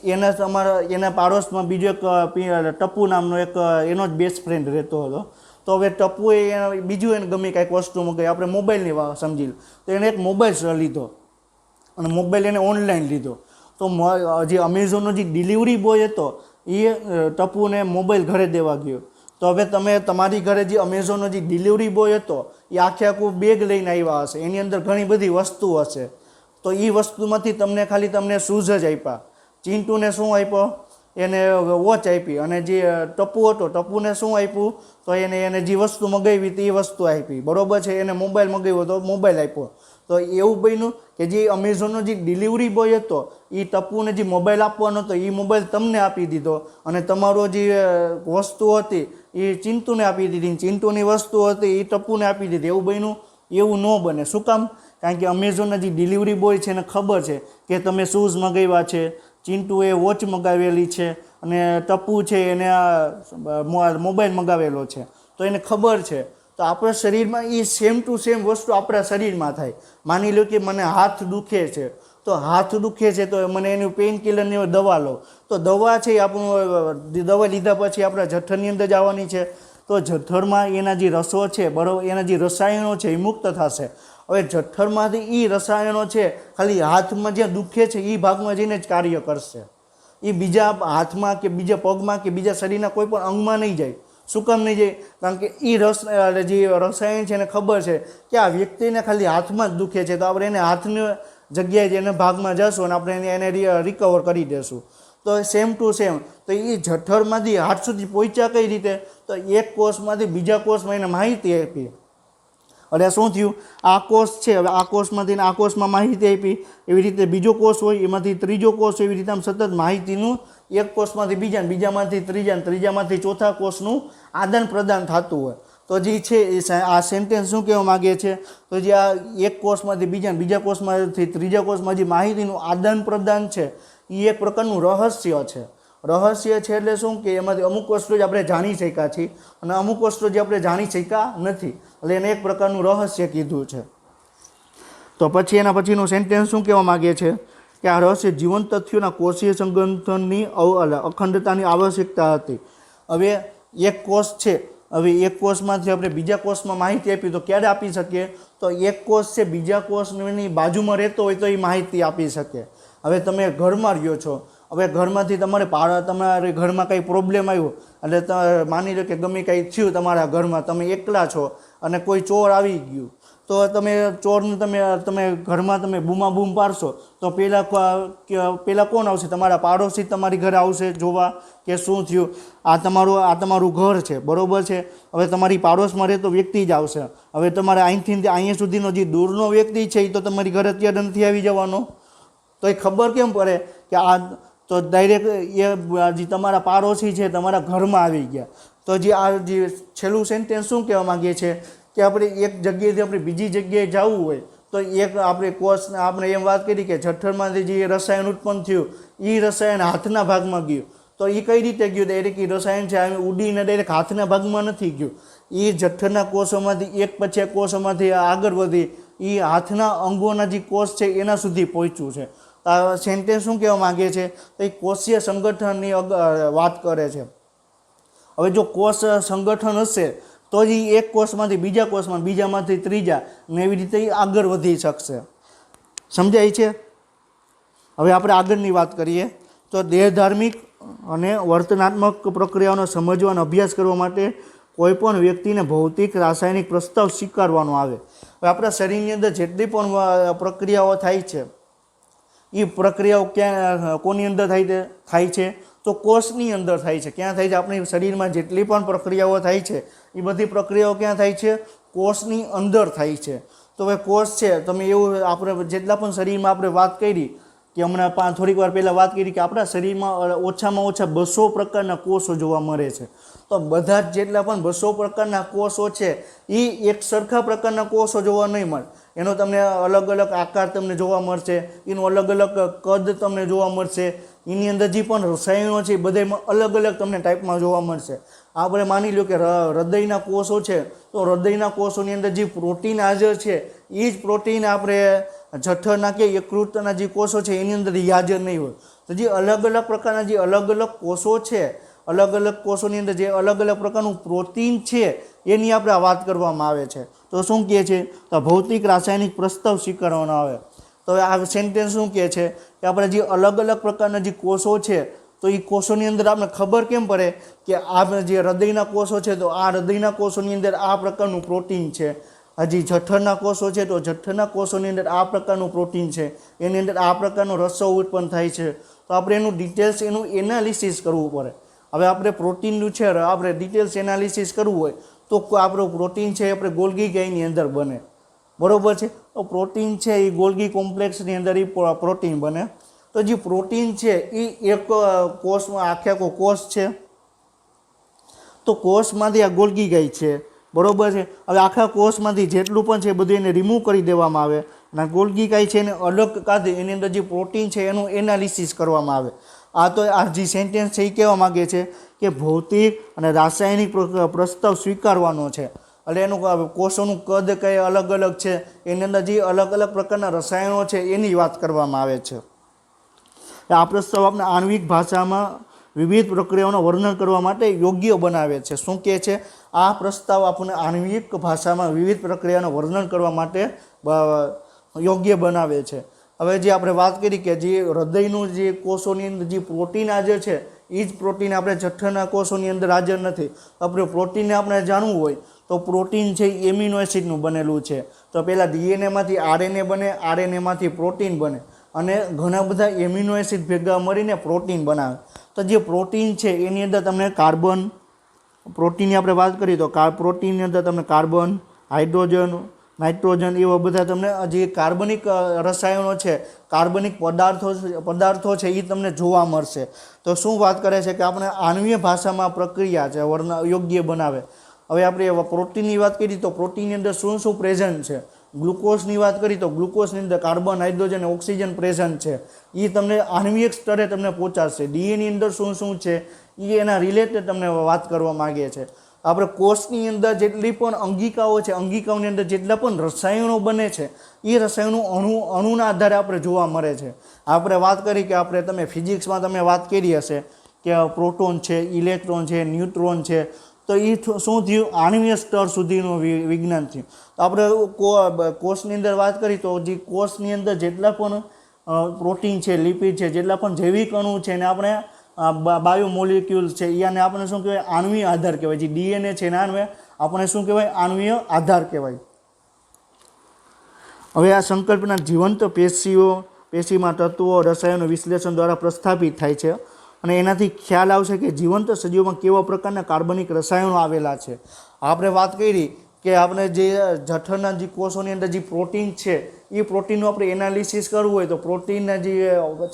એના પાડોશમાં બીજો એક ટપ્પુ નામનો એક એનો જ બેસ્ટ ફ્રેન્ડ રહેતો હતો. તો હવે ટપ્પુએ બીજું એને ગમે કાંઈક વસ્તુ મંગાવી, આપણે મોબાઈલની સમજી લો. તો એને એક મોબાઈલ લીધો અને મોબાઈલ એને ઓનલાઈન લીધો. તો જે અમેઝોનનો જે ડિલિવરી બોય હતો એ ટપ્પુને મોબાઈલ ઘરે દેવા ગયો. તો હવે તમારી ઘરે જે અમેઝોનનો જે ડિલિવરી બોય હતો એ આખું બેગ લઈને આવ્યા હશે, એની અંદર ઘણી બધી વસ્તુ હશે. તો એ વસ્તુમાંથી તમને શૂઝ જ આપ્યા. ચિંટુને શું આપ્યો? એને વોચ આપી. અને જે ટપ્પુ હતો ટપ્પુને શું આપ્યું? તો એને જે વસ્તુ મગાવી હતી એ વસ્તુ આપી. બરોબર છે. એને મોબાઈલ મગાવ્યો તો મોબાઈલ આપ્યો. તો એવું બન્યું કે જે અમેઝોનનો જે ડિલિવરી બોય હતો એ ટપ્પુને જે મોબાઈલ આપવાનો હતો એ મોબાઈલ તમને આપી દીધો, અને તમારો જે વસ્તુ હતી એ ચિંટુને આપી દીધી, ચિંટુની વસ્તુ હતી એ ટપ્પુને આપી દીધી. એવું બન્યું? એવું ન બને. શું કામ? કારણ કે અમેઝોનના જે ડિલિવરી બોય છે એને ખબર છે કે તમે શૂઝ મગાવ્યા છે, ચિંટુએ વોચ મગાવેલી છે, અને ટપ્પુ છે એને મોબાઈલ મગાવેલો છે. તો એને ખબર છે. તો આપણા શરીરમાં એ સેમ ટુ સેમ વસ્તુ આપણા શરીરમાં થાય. માની લો કે મને હાથ દુખે છે, તો હાથ દુખે છે તો મને એનું પેઇન કિલરની દવા લો. તો દવા છે આપણું દવા લીધા પછી આપણા જઠરની અંદર જવાની છે. તો જઠરમાં એના જે રસો છે બરાબર, એના જે રસાયણો છે એ મુક્ત થશે. હવે જઠરમાંથી એ રસાયણો છે ખાલી હાથમાં જ્યાં દુખે છે એ ભાગમાં જઈને જ કાર્ય કરશે. એ બીજા હાથમાં કે બીજા પગમાં કે બીજા શરીરના કોઈ પણ અંગમાં નહીં જાય. શું કામ નહીં જાય? કારણ કે એ જે રસાયણ છે એને ખબર છે કે આ વ્યક્તિને ખાલી હાથમાં જ દુખે છે, તો આપણે એને જગ્યાએ એને ભાગમાં જશું અને આપણે એને રિકવર કરી દેશું. તો સેમ ટુ સેમ તો એ જઠરમાંથી હાર્ટ સુધી પહોંચ્યા કઈ રીતે, તો એક કોષમાંથી બીજા કોષમાં એને માહિતી આપી. એટલે શું થયું, આ કોષ છે, હવે આ કોષમાંથી આ કોષમાં માહિતી આપી, એવી રીતે બીજો કોષ હોય એમાંથી ત્રીજો કોષ, એવી રીતે આમ સતત માહિતીનું એક કોષમાંથી બીજા, બીજામાંથી ત્રીજા, ત્રીજામાંથી ચોથા કોષનું આદાન પ્રદાન થતું હોય. તો જે છે આ સેન્ટેન્સ શું કહેવા માગે છે, તો જે આ એક કોષમાંથી બીજા, બીજા કોષમાંથી ત્રીજા કોષમાં જે માહિતીનું આદાન પ્રદાન છે એ એક પ્રકારનું રહસ્ય છે. રહસ્ય છે એટલે શું કે એમાંથી અમુક વસ્તુ જ આપણે જાણી શક્યા છીએ અને અમુક વસ્તુ જે આપણે જાણી શક્યા નથી, એટલે એને એક પ્રકારનું રહસ્ય કીધું છે. તો પછી એના પછીનું સેન્ટેન્સ શું કહેવા માગે છે કે આ રહસ્ય જીવંત તથ્યોના કોષીય સંગઠનની અખંડતાની આવશ્યકતા હતી. હવે એક કોષ છે, હવે એક કોષમાંથી આપણે બીજા કોષમાં માહિતી આપી તો ક્યારે આપી શકીએ, તો એક કોષ છે બીજા કોષની બાજુમાં રહેતો હોય તો એ માહિતી આપી શકે. હવે તમે ઘરમાં રહ્યો છો, હવે ઘરમાંથી તમારે ઘરમાં કંઈ પ્રોબ્લેમ આવ્યો એટલે માની લો કે ગમે કંઈ થયું તમારા ઘરમાં, તમે એકલા છો અને કોઈ ચોર આવી ગયું, તો તમે ચોરને તમે ઘરમાં તમે બૂમાબૂમ પાડશો તો પહેલાં કોણ આવશે, તમારા પાડોશી તમારી ઘરે આવશે જોવા કે શું થયું. આ તમારું ઘર છે, બરાબર છે. હવે તમારી પાડોશમાં રહેતો વ્યક્તિ જ આવશે. હવે તમારે અહીંથી અહીંયા સુધીનો જે દૂરનો વ્યક્તિ છે એ તો તમારી ઘરે અત્યારે નથી આવી જવાનો, તો એ ખબર કેમ પડે કે આ તો ડાયરેક્ટ એ જે તમારા પાડોશી છે તમારા ઘરમાં આવી ગયા. તો જે છેલ્લું સેન્ટેન્સ શું કહેવા માગીએ છીએ કે આપણે એક જગ્યાએથી આપણે બીજી જગ્યાએ જવું હોય તો એક આપણે કોષને આપણે એમ વાત કરી કે જઠરમાંથી જે રસાયણ ઉત્પન્ન થયું એ રસાયણ હાથના ભાગમાં ગયું, તો એ કઈ રીતે ગયું, ડાયરેક્ટ એ રસાયણ છે ઉડીને ડાયરેક્ટ હાથના ભાગમાં નથી ગયું, એ જઠરના કોષોમાંથી એક પછી કોષોમાંથી આગળ વધી એ હાથના અંગોના જે કોષ છે એના સુધી પહોંચ્યું છે. આ સેન્ટેન્સ શું કહેવા માગે છે, તો એ કોષીય સંગઠનની વાત કરે છે. હવે જો કોષ સંગઠન હશે તો જ એક કોષમાંથી બીજા કોષમાં, બીજામાંથી ત્રીજા, ને એવી રીતે આગળ વધી શકશે. સમજાય છે? હવે આપણે આગળની વાત કરીએ તો દેહધાર્મિક અને વર્તનાત્મક પ્રક્રિયાઓનો સમજવાનો અભ્યાસ કરવા માટે કોઈપણ વ્યક્તિને ભૌતિક રાસાયણિક પ્રસ્તાવ સ્વીકારવાનો આવે. હવે આપણા શરીરની અંદર જેટલી પણ પ્રક્રિયાઓ થાય છે એ પ્રક્રિયાઓ ક્યાં કોની અંદર થાય છે તો કોષની અંદર થાય છે. ક્યાં થાય છે, આપણી શરીરમાં જેટલી પણ પ્રક્રિયાઓ થાય છે એ બધી પ્રક્રિયાઓ ક્યાં થાય છે, કોષની અંદર થાય છે. તો હવે કોષ છે, તમે એવું આપણે જેટલા પણ શરીરમાં આપણે વાત કરી કે હમણાં થોડીક વાર પહેલાં વાત કરી કે આપણા શરીરમાં ઓછામાં ઓછા 200 પ્રકારના કોષો જોવા મળે છે. તો બધા જ જેટલા પણ 200 પ્રકારના કોષો છે એ એક સરખા પ્રકારના કોષો જોવા નહીં મળે. એનો તમને અલગ અલગ આકાર તમને જોવા મળશે, એનું અલગ અલગ કદ તમને જોવા મળશે, એની અંદર જે પણ રસાયણો છે એ બધામાં અલગ અલગ તમને ટાઈપમાં જોવા મળશે. આપણે માની લો કે હૃદયના કોષો છે તો હૃદયના કોષોની અંદર જે પ્રોટીન હાજર છે એ જ પ્રોટીન આપણે જઠરના કે યકૃતના જે કોષો છે એની અંદર હાજર નહીં હોય. તો જે અલગ અલગ પ્રકારના જે અલગ અલગ કોષો છે, અલગ અલગ કોષોની અંદર જે અલગ અલગ પ્રકારનું પ્રોટીન છે એની આપણે વાત કરવામાં આવે છે. તો શું કહે છે, તો ભૌતિક રાસાયણિક પ્રસ્તાવ સ્વીકારવાનો આવે. તો આ સેન્ટેન્સ શું કહે છે કે આપણે જે અલગ અલગ પ્રકારના જે કોષો છે તો એ કોષોની અંદર આપણે ખબર કેમ પડે કે આ જે હૃદયના કોષો છે તો આ હૃદયના કોષોની અંદર આ પ્રકારનું પ્રોટીન છે, હજી જઠરના કોષો છે તો જઠરના કોષોની અંદર આ પ્રકારનું પ્રોટીન છે, એની અંદર આ પ્રકારનો રસો ઉત્પન્ન થાય છે. તો આપણે એનું ડિટેલ્સ એનું એનાલિસિસ કરવું પડે. હવે આપણે પ્રોટીનનું છે આપણે ડિટેલ્સ એનાલિસિસ કરવું હોય તો આપણું પ્રોટીન છે આપણે ગોલ્ગી ગાયની અંદર બને, બરાબર છે. તો પ્રોટીન છે એ ગોલ્ગી કોમ્પ્લેક્સની અંદર એ પ્રોટીન બને. તો જે પ્રોટીન છે એ એક કોષમાં આખે આખો કોષ છે તો કોષમાંથી આ ગોલ્ગી ગાય છે, બરાબર છે. હવે આખા કોષમાંથી જેટલું પણ છે બધું એને રિમૂવ કરી દેવામાં આવે અને ગોલ્ગી ગાય છે એને અલગ કાઢી એની અંદર જે પ્રોટીન છે એનું એનાલિસિસ કરવામાં આવે. તો આ જે સેન્ટેન્સ છે એ કહેવા માગે છે કે ભૌતિક અને રાસાયણિક પ્રસ્તાવ સ્વીકારવાનો છે. એટલે એનું કોષોનું કદ કઈ અલગ અલગ છે, એની અંદર જે અલગ અલગ પ્રકારના રસાયણો છે એની વાત કરવામાં આવે છે. આ પ્રસ્તાવ આપણે આણ્વિક ભાષામાં વિવિધ પ્રક્રિયાઓનું વર્ણન કરવા માટે યોગ્ય બનાવે છે. શું કહે છે, આ પ્રસ્તાવ આપણને આણ્વિક ભાષામાં વિવિધ પ્રક્રિયાનું વર્ણન કરવા માટે યોગ્ય બનાવે છે. હવે જે આપણે વાત કરી કે જે હૃદયનું જે કોષોની અંદર જે પ્રોટીન હાજર છે એ જ પ્રોટીન આપણે જઠરના કોષોની અંદર હાજર નથી. આપણે પ્રોટીનને આપણે જાણવું હોય તો પ્રોટીન છે એ એમિનો એસિડનું બનેલું છે. તો પહેલાં ડીએનએમાંથી આરએનએ બને, આરએનએમાંથી પ્રોટીન બને અને ઘણા બધા એમિનો એસિડ ભેગા મળીને પ્રોટીન બનાવે. તો જે પ્રોટીન છે એની અંદર તમને કાર્બન, પ્રોટીનની આપણે વાત કરીએ તો પ્રોટીનની અંદર તમને કાર્બન, હાઇડ્રોજન, નાઇટ્રોજન એવા બધા તમને જે કાર્બનિક રસાયણો છે, કાર્બનિક પદાર્થો છે એ તમને જોવા મળશે. તો શું વાત કરે છે કે આપણે આણ્વીય ભાષામાં પ્રક્રિયા છે યોગ્ય બનાવે. હવે આપણે પ્રોટીનની વાત કરીએ તો પ્રોટીનની અંદર શું શું પ્રેઝન્ટ છે. ગ્લુકોઝની વાત કરીએ તો ગ્લુકોઝની અંદર કાર્બન, હાઇડ્રોજન અને ઓક્સિજન પ્રેઝન્ટ છે. એ તમને આણ્વિક સ્તરે તમને પહોંચાડશે. ડીએનએની અંદર શું શું છે એ એના રિલેટેડ તમને વાત કરવા માગે છે. આપણે કોષની અંદર જેટલી પણ અંગિકાઓ છે, અંગિકાઓની અંદર જેટલા પણ રસાયણો બને છે એ રસાયણો અણુના આધારે આપણે જોવા મળે છે. આપણે વાત કરી કે આપણે તમે ફિઝિક્સમાં તમે વાત કરી હશે કે પ્રોટોન છે, ઇલેક્ટ્રોન છે, ન્યુટ્રોન છે. તો એ શું થયું? આણ્વીય સ્તર સુધીનું વિજ્ઞાન થયું. તો આપણે કોષની અંદર વાત કરી તો જે કોષની અંદર જેટલા પણ પ્રોટીન છે, લિપિડ છે, જેટલા પણ જૈવિક અણુ છે એને આપણે બાયોમોલિક્યુલ્સ છે એને આપણે શું કહેવાય? આણ્વીય આધાર કહેવાય. જે ડીએનએ છે એના આપણે શું કહેવાય? આણ્વીય આધાર કહેવાય. હવે આ સંકલ્પના જીવંત પેશીમાં તત્વો રસાયણો વિશ્લેષણ દ્વારા પ્રસ્થાપિત થાય છે અને એનાથી ખ્યાલ આવશે કે જીવંત સજીવોમાં કેવા પ્રકારના કાર્બનિક રસાયણો આવેલા છે. આપણે વાત કરી કે આપણે જે જઠરના જે કોષોની અંદર જે પ્રોટીન છે એ પ્રોટીનનું આપણે એનાલિસિસ કરવું હોય તો પ્રોટીનના જે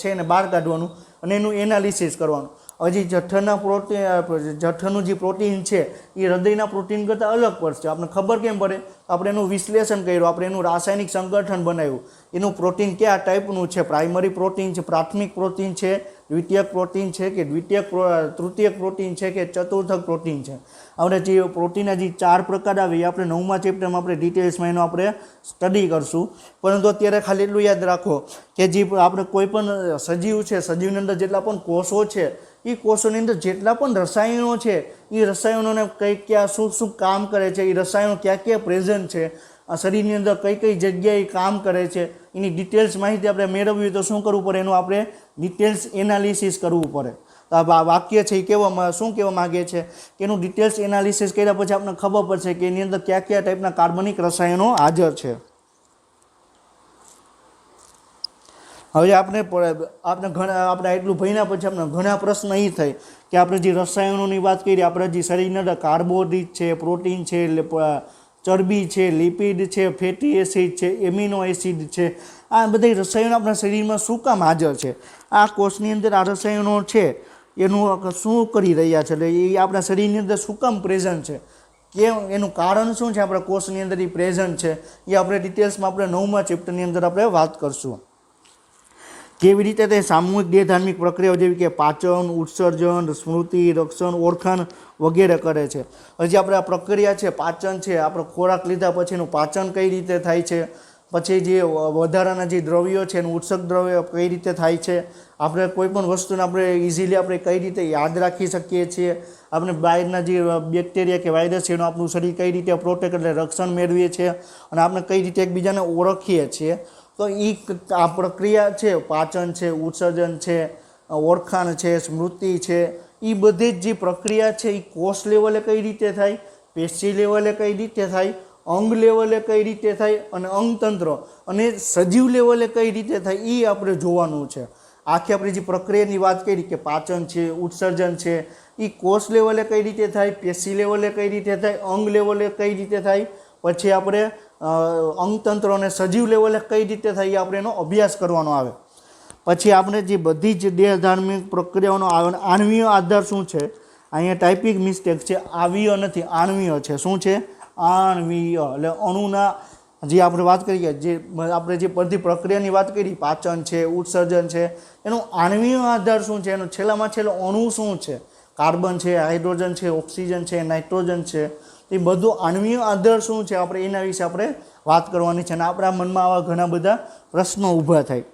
છે એને બહાર કાઢવાનું અને એનું એનાલિસિસ કરવાનું. હવે જે જઠરનું જે પ્રોટીન છે એ હૃદયના પ્રોટીન કરતાં અલગ પડશે. આપણે ખબર કેમ પડે? આપણે એનું વિશ્લેષણ કર્યું, આપણે એનું રાસાયણિક સંગઠન બનાવ્યું, એનું પ્રોટીન કયા ટાઈપનું છે, પ્રાઇમરી પ્રોટીન છે, પ્રાથમિક પ્રોટીન છે, દ્વિતીયક પ્રોટીન છે કે તૃતીયક પ્રોટીન છે કે ચતુર્થક પ્રોટીન છે. આપણે જે પ્રોટીનના જે 4 પ્રકાર આવે એ આપણે 9મા ચેપ્ટરમાં આપણે ડિટેલ્સમાં એનો આપણે સ્ટડી કરશું. પરંતુ અત્યારે ખાલી એટલું યાદ રાખો કે જે આપણે કોઈ પણ સજીવ છે, સજીવની અંદર જેટલા પણ કોષો છે એ કોષોની અંદર જેટલા પણ રસાયણો છે એ રસાયણોને ક્યાં શું કામ કરે છે, એ રસાયણો ક્યાં પ્રેઝન્ટ છે, આ શરીરની અંદર કઈ જગ્યાએ કામ કરે છે, એની ડિટેલ્સ માહિતી આપણે મેળવવી તો શું કરવું પડે? એનું આપણે ડિટેલ્સ એનાલિસિસ કરવું પડે. તો આ વાક્ય છે એ શું કહેવા માગે છે કે એનું ડિટેલ્સ એનાલિસિસ કર્યા પછી આપણને ખબર પડશે કે એની અંદર કયા ટાઈપના કાર્બનિક રસાયણો હાજર છે. હવે આપણે એટલું ભણ્યા પછી આપણે ઘણા પ્રશ્ન એ થાય કે આપણે જે રસાયણોની વાત કરીએ, આપણે જે શરીરની અંદર કાર્બોહાઈડ્રેટ છે, પ્રોટીન છે, ચરબી છે, લિપિડ છે, ફેટી એસિડ છે, એમિનો એસિડ છે, આ બધા રસાયણો આપણા શરીરમાં શું કામ હાજર છે? આ કોષની અંદર આ રસાયણો છે એનું શું કરી રહ્યા છે? એટલે એ આપણા શરીરની અંદર શું કામ પ્રેઝન્ટ છે? કેમ? એનું કારણ શું છે? આપણા કોષની અંદર એ પ્રેઝન્ટ છે એ આપણે ડિટેલ્સમાં આપણે 9મા ચેપ્ટરની અંદર આપણે વાત કરશું. કેવી રીતે તે સામૂહિક દેહધાર્મિક પ્રક્રિયાઓ જેવી કે પાચન, ઉત્સર્જન, સ્મૃતિ, રક્ષણ, ઓળખાણ વગેરે કરે છે. હજી આપણે આ પ્રક્રિયા છે, પાચન છે, આપણે ખોરાક લીધા પછીનું પાચન કઈ રીતે થાય છે, પછી જે વધારાના જે દ્રવ્યો છે એનું ઉત્સર્ગ દ્રવ્ય કઈ રીતે થાય છે, આપણે કોઈ પણ વસ્તુને આપણે ઇઝીલી આપણે કઈ રીતે યાદ રાખી શકીએ છીએ, આપણે બહારના જે બેક્ટેરિયા કે વાયરસ છે એનું આપણું શરીર કઈ રીતે પ્રોટેક્ટ એટલે રક્ષણ મેળવીએ છીએ અને આપણે કઈ રીતે એકબીજાને ઓળખીએ છીએ. તો એ આ પ્રક્રિયા છે, પાચન છે, ઉત્સર્જન છે, ઓળખાણ છે, સ્મૃતિ છે, એ બધી જ જે પ્રક્રિયા છે એ કોષ લેવલે કઈ રીતે થાય, પેશી લેવલે કઈ રીતે થાય, અંગ લેવલે કઈ રીતે થાય અને અંગતંત્ર અને સજીવ લેવલે કઈ રીતે થાય એ આપણે જોવાનું છે. આખી આપણે જે પ્રક્રિયાની વાત કરી કે પાચન છે, ઉત્સર્જન છે, એ કોષ લેવલે કઈ રીતે થાય, પેશી લેવલે કઈ રીતે થાય, અંગ લેવલે કઈ રીતે થાય, પછી આપણે અંગતંત્ર અને સજીવ લેવલે કઈ રીતે થાય એ આપણે એનો અભ્યાસ કરવાનો આવે. પછી આપણે જે બધી જ દેહધાર્મિક પ્રક્રિયાઓનો આણ્વીય આધાર શું છે? અહીંયા ટાઈપિંગ મિસ્ટેક છે, આવીય નથી, આણ્વીય છે. શું છે? આણ્વીય. એટલે અણુના જે આપણે વાત કરીએ, જે આપણે જે બધી પ્રક્રિયાની વાત કરી, પાચન છે, ઉત્સર્જન છે, એનો આણ્વીય આધાર શું છે? એનો છેલ્લામાં છેલ્લો અણુ શું છે? કાર્બન છે, હાઇડ્રોજન છે, ઓક્સિજન છે, નાઇટ્રોજન છે, એ બધું આણ્વીય આધાર શું છે આપણે એના વિશે આપણે વાત કરવાની છે. અને આપણા મનમાં આવા ઘણા બધા પ્રશ્નો ઊભા થાય.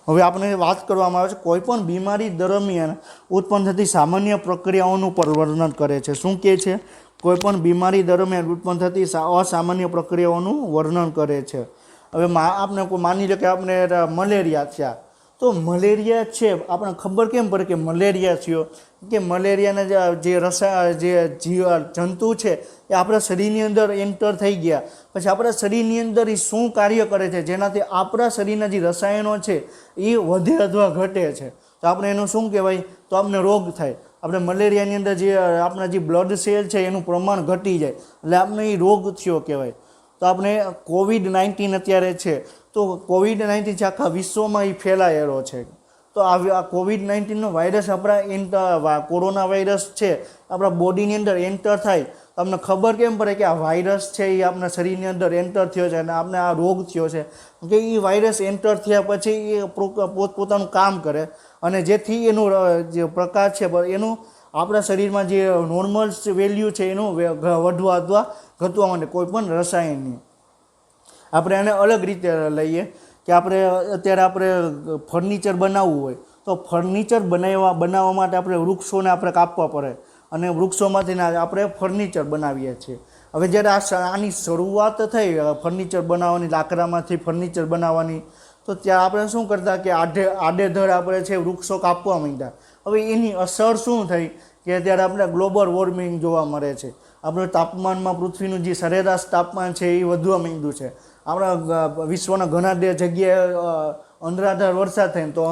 હવે આપણે વાત કરવામાં આવે છે કોઈ પણ બીમારી દરમિયાન ઉત્પન્ન થતી સામાન્ય પ્રક્રિયાઓનું પર વર્ણન કરે છે. શું કહે છે? કોઈ પણ બીમારી દરમિયાન ઉત્પન્ન થતી અસામાન્ય પ્રક્રિયાઓનું વર્ણન કરે છે. હવે આપણે માની લો કે આપણે મલેરિયા થયા તો મલેરિયા છે આપણે ખબર કેમ પડે કે મલેરિયા થયો, કે મલેરિયાના જે જંતુ છે એ આપણા શરીરની અંદર એન્ટર થઈ ગયા પછી આપણા શરીરની અંદર એ શું કાર્ય કરે છે જેનાથી આપણા શરીરના જે રસાયણો છે એ વધે અથવા ઘટે છે, તો આપણે એનું શું કહેવાય, તો આપણે રોગ થાય. આપણે મલેરિયાની અંદર જે આપણા જે બ્લડ સેલ છે એનું પ્રમાણ ઘટી જાય એટલે આપણે એ રોગ થયો કહેવાય. તો આપણે COVID-19 અત્યારે છે, તો COVID-19 આખા વિશ્વમાં એ ફેલાયેલો છે. તો આ COVID-19નો વાયરસ આપણા કોરોના વાયરસ છે આપણા બોડીની અંદર એન્ટર થાય, તમને ખબર કેમ પડે કે આ વાયરસ છે એ આપણા શરીરની અંદર એન્ટર થયો છે અને આપણે આ રોગ થયો છે, કે એ વાયરસ એન્ટર થયા પછી એ પોતપોતાનું કામ કરે અને જેથી એનું જે પ્રકાર છે એનું આપણા શરીરમાં જે નોર્મલ વેલ્યુ છે એનું વધવા અથવા ઘટવા માટે કોઈ પણ રસાયણની આપણે એને અલગ રીતે લઈએ કે અત્યારે આપણે ફર્નિચર બનાવવું હોય તો ફર્નિચર બનાવવા માટે આપણે વૃક્ષોને આપણે કાપવા પડે અને વૃક્ષોમાંથી આપણે ફર્નિચર બનાવીએ છીએ. હવે જ્યારે આની શરૂઆત થઈ ફર્નિચર બનાવવાની, લાકડામાંથી ફર્નિચર બનાવવાની, તો ત્યાં આપણે શું કરતા કે આડેધડ આપણે છે વૃક્ષો કાપવા માંડ્યા. હવે એની અસર શું થઈ કે અત્યારે આપણે ગ્લોબલ વોર્મિંગ જોવા મળે છે. આપણે તાપમાનમાં પૃથ્વીનું જે સરેરાશ તાપમાન છે એ વધવા માંડ્યું છે. આપણા વિશ્વના ઘણા જગ્યાએ અનરાધાર વરસાદ થાય તો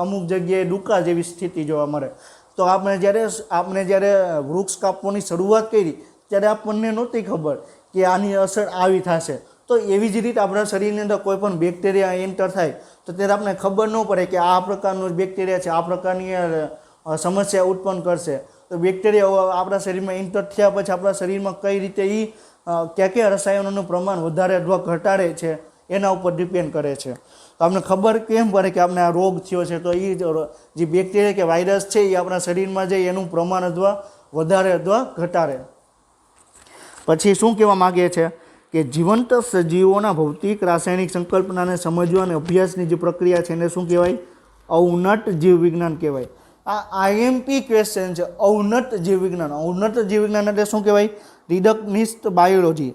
અમુક જગ્યાએ દુકાળ જેવી સ્થિતિ જોવા મળે. તો આપણે જ્યારે વૃક્ષ કાપવાની શરૂઆત કરી ત્યારે આપણને નહોતી ખબર કે આની અસર આવી થશે. તો એવી જ રીતે આપણા શરીરની અંદર કોઈ પણ બેક્ટેરિયા એન્ટર થાય તો ત્યારે આપણે ખબર ન પડે કે આ પ્રકારનું બેક્ટેરિયા છે, આ પ્રકારની સમસ્યા ઉત્પન્ન કરશે. તો બેક્ટેરિયા આપણા શરીરમાં એન્ટર થયા પછી આપણા શરીરમાં કઈ રીતે એ કયા રસાયણોનું પ્રમાણ વધારે અથવા ઘટાડે છે એના ઉપર ડિપેન્ડ કરે છે. તો આપણે ખબર કેમ પડે કે આપણે આ રોગ થયો છે, તો એ જે બેક્ટેરિયા કે વાયરસ છે એ આપણા શરીરમાં જાય એનું પ્રમાણ અથવા વધારે અથવા ઘટાડે. પછી શું કહેવા માગે છે કે જીવંત સજીવોના ભૌતિક રાસાયણિક સંકલ્પનાને સમજવા અને અભ્યાસની જે પ્રક્રિયા છે એને શું કહેવાય, અવનટ જીવવિજ્ઞાન કહેવાય. આ IMP ક્વેશ્ચન છે, અવનટ જીવવિજ્ઞાન. અવનટ જીવવિજ્ઞાન એટલે શું કહેવાય, રિડક્શનિસ્ટ બાયોલોજી.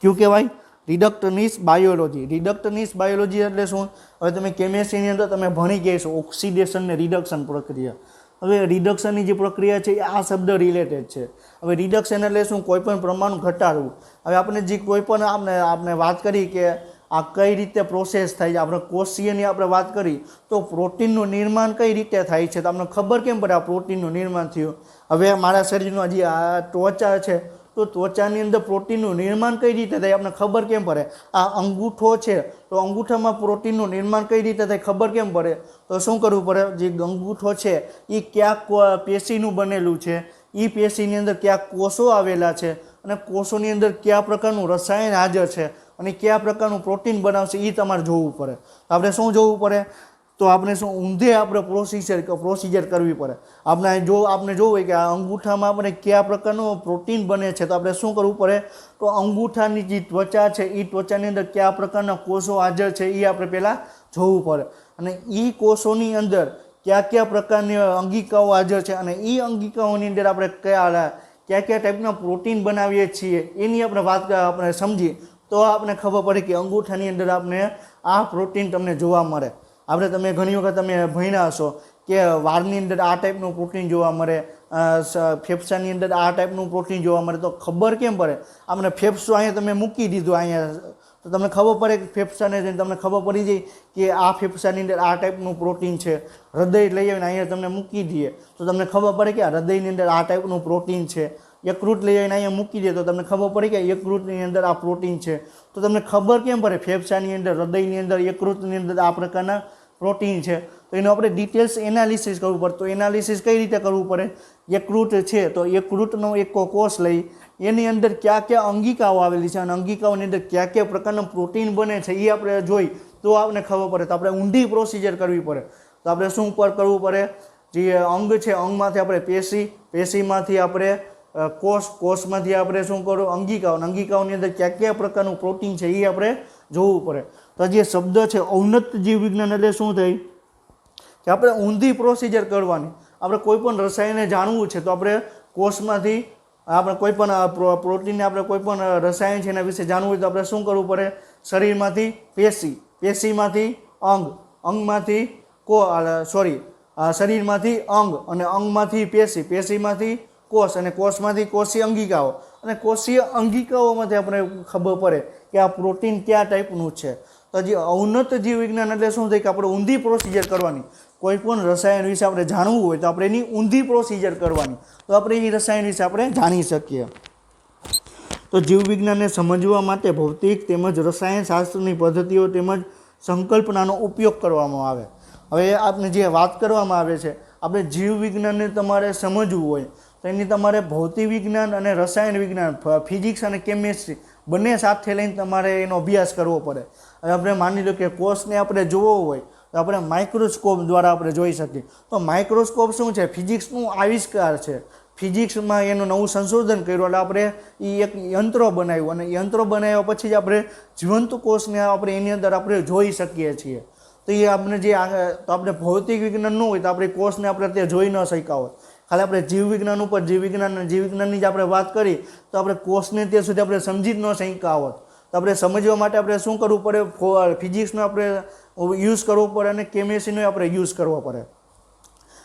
કયું કહેવાય, રિડક્શનિસ્ટ બાયોલોજી. રિડક્શનિસ્ટ બાયોલોજી એટલે શું, હવે તમે કેમેસ્ટ્રીની અંદર તમે ભણી ગયા છો ઓક્સિડેશન ને રિડક્શન પ્રક્રિયા. હવે રિડક્શનની જે પ્રક્રિયા છે એ આ શબ્દ રિલેટેડ છે. હવે રિડક્શન એટલે શું, કોઈ પણ પ્રમાણ ઘટાડવું. હવે આપણે જે કોઈ પણ આપણે વાત કરી કે આ કઈ રીતે પ્રોસેસ થાય છે, આપણે કોષીયની આપણે વાત કરી તો પ્રોટીનનું નિર્માણ કઈ રીતે થાય છે, તો આપણે ખબર કેમ પડે આ પ્રોટીનનું નિર્માણ થયું. હવે મારા શરીરમાં જે આ ત્વચા છે તો ત્વચાની અંદર પ્રોટીનનું નિર્માણ કઈ રીતે થાય આપણે ખબર કેમ પડે. આ અંગૂઠો છે તો અંગૂઠામાં પ્રોટીનનું નિર્માણ કઈ રીતે થાય ખબર કેમ પડે. તો શું કરવું પડે, જે અંગૂઠો છે એ ક્યાંક પેશીનું બનેલું છે, એ પેશીની અંદર ક્યાંક કોષો આવેલા છે અને કોષોની અંદર કયા પ્રકારનું રસાયણ હાજર છે અને કયા પ્રકારનું પ્રોટીન બનાવશે એ તમારે જોવું પડે. આપણે શું જોવું પડે, તો આપણે શું ઊંધે આપણે પ્રોસિજર કરવી પડે. આપણે જોવું હોય કે આ અંગૂઠામાં આપણે કયા પ્રકારનું પ્રોટીન બને છે તો આપણે શું કરવું પડે, તો અંગૂઠાની જે ત્વચા છે એ ત્વચાની અંદર કયા પ્રકારના કોષો હાજર છે એ આપણે પહેલાં જોવું પડે અને એ કોષોની અંદર કયા પ્રકારની અંગિકાઓ હાજર છે અને એ અંગિકાઓની અંદર આપણે કયા ટાઈપના પ્રોટીન બનાવીએ છીએ એની આપણે સમજીએ તો આપણે ખબર પડે કે અંગૂઠાની અંદર આપણે આ પ્રોટીન તમને જોવા મળે. તમે ઘણી વખત તમે ભણ્યા હશો કે વાળની અંદર આ ટાઈપનું પ્રોટીન જોવા મળે, ફેફસાની અંદર આ ટાઈપનું પ્રોટીન જોવા મળે. તો ખબર કેમ પડે, આપણે ફેફસું અહીંયા તમે મૂકી દીધું અહીંયા તો તમને ખબર પડે કે ફેફસાને જઈને તમને ખબર પડી જાય કે આ ફેફસાની અંદર આ ટાઈપનું પ્રોટીન છે. હૃદય લઈ આવીને અહીંયા તમને મૂકી દઈએ તો તમને ખબર પડે કે આ હૃદયની અંદર આ ટાઈપનું પ્રોટીન છે. યકૃત લઈ આવીને અહીંયા મૂકી દે તો તમને ખબર પડે કે યકૃતની અંદર આ પ્રોટીન છે. તો તમને ખબર કેમ પડે, ફેફસાની અંદર, હૃદયની અંદર, યકૃતની અંદર આ પ્રકારના પ્રોટીન છે. તો એનું આપણે ડિટેલ્સ એનાલિસિસ કરવું પડે. તો એનાલિસિસ કઈ રીતે કરવું પડે, યકૃત છે તો યકૃતનો એક કોષ લઈ એની અંદર કયા અંગિકાઓ આવેલી છે અને અંગિકાઓની અંદર કયા પ્રકારના પ્રોટીન બને છે એ આપણે જોઈ તો આપણને ખબર પડે. તો આપણે ઊંડી પ્રોસિજર કરવી પડે. તો આપણે શું કરવું પડે, જે અંગ છે અંગમાંથી આપણે પેશીમાંથી આપણે કોષમાંથી આપણે શું કરવું, અંગિકાઓની અંદર કયા પ્રકારનું પ્રોટીન છે એ આપણે જોવું પડે. તો જે શબ્દ છે અવનત જીવવિજ્ઞાન એટલે શું થાય કે આપણે ઊંધી પ્રોસિજર કરવાની. આપણે કોઈ પણ રસાયણને જાણવું છે તો આપણે કોષમાંથી આપણે કોઈ પણ પ્રોટીનને આપણે કોઈ પણ રસાયણ છે એના વિશે જાણવું હોય તો આપણે શું કરવું પડે, શરીરમાંથી પેશીમાંથી અંગ અંગમાંથી શરીરમાંથી અંગ અને અંગમાંથી પેશી, પેશીમાંથી કોષ અને કોષમાંથી કોષીય અંગિકાઓ અને કોષીય અંગિકાઓમાંથી આપણે ખબર પડે કે આ પ્રોટીન કયા ટાઈપનું છે. તો જે અવનત જીવ વિજ્ઞાન એટલે શું થાય કે આપણે ઊંધી પ્રોસિજર કરવાની. કોઈ પણ રસાયણ વિશે આપણે જાણવું હોય તો આપણે એની ઊંધી પ્રોસિજર કરવાની, તો આપણે એ રસાયણ વિશે આપણે જાણી શકીએ. તો જીવ વિજ્ઞાનને સમજવા માટે ભૌતિક તેમજ રસાયણ શાસ્ત્રની પદ્ધતિઓ તેમજ સંકલ્પનાનો ઉપયોગ કરવામાં આવે. હવે આપણે જે વાત કરવામાં આવે છે, આપણે જીવ વિજ્ઞાનને તમારે સમજવું હોય તો એની તમારે ભૌતિક વિજ્ઞાન અને રસાયણ વિજ્ઞાન, ફિઝિક્સ અને કેમિસ્ટ્રી બંને સાથે લઈને તમારે એનો અભ્યાસ કરવો પડે. હવે આપણે માની લો કે કોષને આપણે જોવો હોય તો આપણે માઇક્રોસ્કોપ દ્વારા આપણે જોઈ શકીએ. તો માઇક્રોસ્કોપ શું છે? ફિઝિક્સનું આવિષ્કાર છે. ફિઝિક્સમાં એનું નવું સંશોધન કર્યું એટલે આપણે એ એક યંત્ર બનાવ્યું અને યંત્ર બનાવ્યા પછી જ આપણે જીવંત કોષને આપણે એની અંદર આપણે જોઈ શકીએ છીએ. તો એ આપણે તો આપણે ભૌતિક વિજ્ઞાન ન હોય તો આપણે કોષને આપણે અત્યારે જોઈ ન શક્યા હોય. ખાલી આપણે જીવ વિજ્ઞાન ઉપર જીવ વિજ્ઞાનની જ આપણે વાત કરી તો આપણે કોષને ત્યાં સુધી આપણે સમજી જ ન શક્યા હોત. તો આપણે સમજવા માટે આપણે શું કરવું પડે? ફિઝિક્સનો આપણે યુઝ કરવો પડે અને કેમિસ્ટ્રીનો આપણે યુઝ કરવો પડે.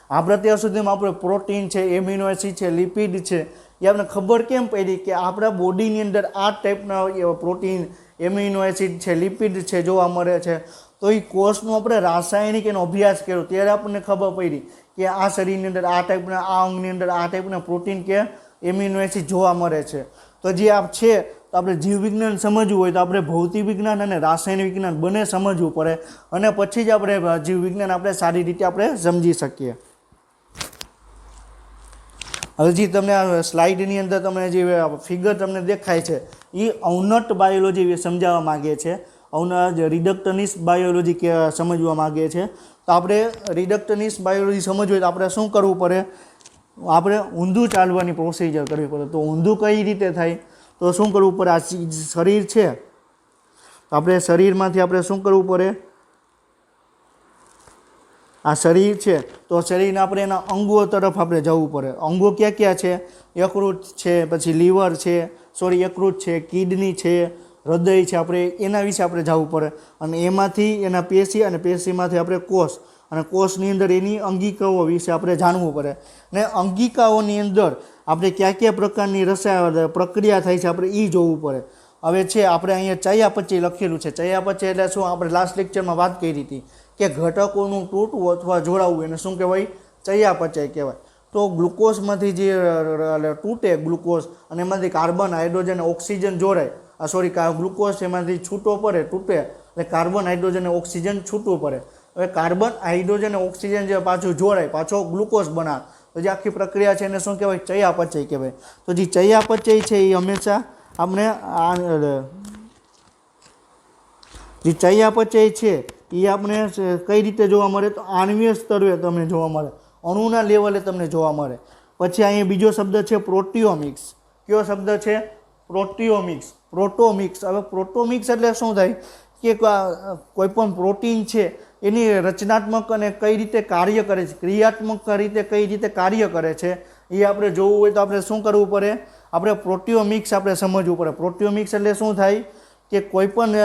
આપણે અત્યાર સુધીમાં આપણે પ્રોટીન છે, એમિનો એસિડ છે, લિપિડ છે, એ આપણે ખબર કેમ પડી કે આપણા બોડીની અંદર આ ટાઈપના પ્રોટીન, એમિનો એસિડ છે, લિપિડ છે જોવા મળે છે. તો એ કોષનો આપણે રાસાયણિક એનો અભ્યાસ કર્યો ત્યારે આપણને ખબર પડી કે આ શરીરની અંદર આ ટાઈપના, આ અંગની અંદર આ ટાઈપના પ્રોટીન કે એમિનો એસિડ જોવા મળે છે. તો જે આ છે તો આપણે જીવ વિજ્ઞાન સમજવું હોય તો આપણે ભૌતિક વિજ્ઞાન અને રાસાયણિક વિજ્ઞાન બંને સમજવું પડે અને પછી જ આપણે જીવ વિજ્ઞાન આપણે સારી રીતે આપણે સમજી શકીએ. હવે જે તમને આ સ્લાઇડની અંદર તમને જે ફિગર તમને દેખાય છે એ અવનટ બાયોલોજી સમજાવવા માગે છે. રિડક્ટનિસ્ટ બાયોલોજી સમજવા માગે છે. તો આપણે રિડક્ટનિસ્ટ બાયોલોજી સમજવું હોય તો આપણે શું કરવું પડે? આપણે ઊંધું ચાલવાની પ્રોસિજર કરવી પડે. તો ઊંધું કઈ રીતે થાય? તો શું કરવું પડે? આ શરીર છે તો આપણે શરીરમાંથી આપણે શું કરવું પડે? આ શરીર છે તો શરીરને આપણે એના અંગો તરફ આપણે જવું પડે. અંગો ક્યાં ક્યાં છે? યકૃત છે, પછી લીવર છે, યકૃત છે, કિડની છે, હૃદય છે. આપણે એના વિશે આપણે જવું પડે અને એમાંથી એના પેશી અને પેશીમાંથી આપણે કોષ અને કોષની અંદર એની અંગિકાઓ વિશે આપણે જાણવું પડે. ને અંગિકાઓની અંદર આપણે કયા કયા પ્રકારની રસાયણ પ્રક્રિયા થાય છે આપણે એ જોવું પડે. હવે છે આપણે અહીંયા ચયાપચય લખેલું છે. ચયાપચય એટલે શું? આપણે લાસ્ટ લેક્ચરમાં વાત કરી હતી કે ઘટકોનું તૂટવું અથવા જોડાવવું એને શું કહેવાય? ચયાપચય કહેવાય. તો ગ્લુકોઝમાંથી જે તૂટે ગ્લુકોઝ અને એમાંથી કાર્બન, હાઇડ્રોજન, ઓક્સિજન જોડાય, ગ્લુકોઝ એમાંથી છૂટો પડે, તૂટે એટલે કાર્બન, હાઇડ્રોજન અને ઓક્સિજન છૂટવું પડે. હવે કાર્બન, હાઇડ્રોજન અને ઓક્સિજન જે પાછું જોડાય, પાછો ગ્લુકોઝ બનાવે, તો જે આખી પ્રક્રિયા છે એને શું કહેવાય? ચયાપચય કહેવાય. તો જે ચયાપચય છે એ હંમેશા આપણે જે ચયાપચય છે એ આપણે કઈ રીતે જોવા મળે? તો આણ્વીય સ્તરે તમને જોવા મળે, અણુના લેવલે તમને જોવા મળે. પછી અહીંયા બીજો શબ્દ છે પ્રોટિયોમિક્સ. કયો શબ્દ છે? પ્રોટિયોમિક્સ, પ્રોટોમિક્સ. હવે પ્રોટોમિક્સ એટલે શું થાય કે કોઈ પણ પ્રોટીન છે એની રચનાત્મક અને કઈ રીતે કાર્ય કરે છે, ક્રિયાત્મક રીતે કઈ રીતે કાર્ય કરે છે એ આપણે જોવું હોય તો આપણે શું કરવું પડે? આપણે પ્રોટિયોમિક્સ આપણે સમજવું પડે. પ્રોટિયોમિક્સ એટલે શું થાય કે કોઈ પણ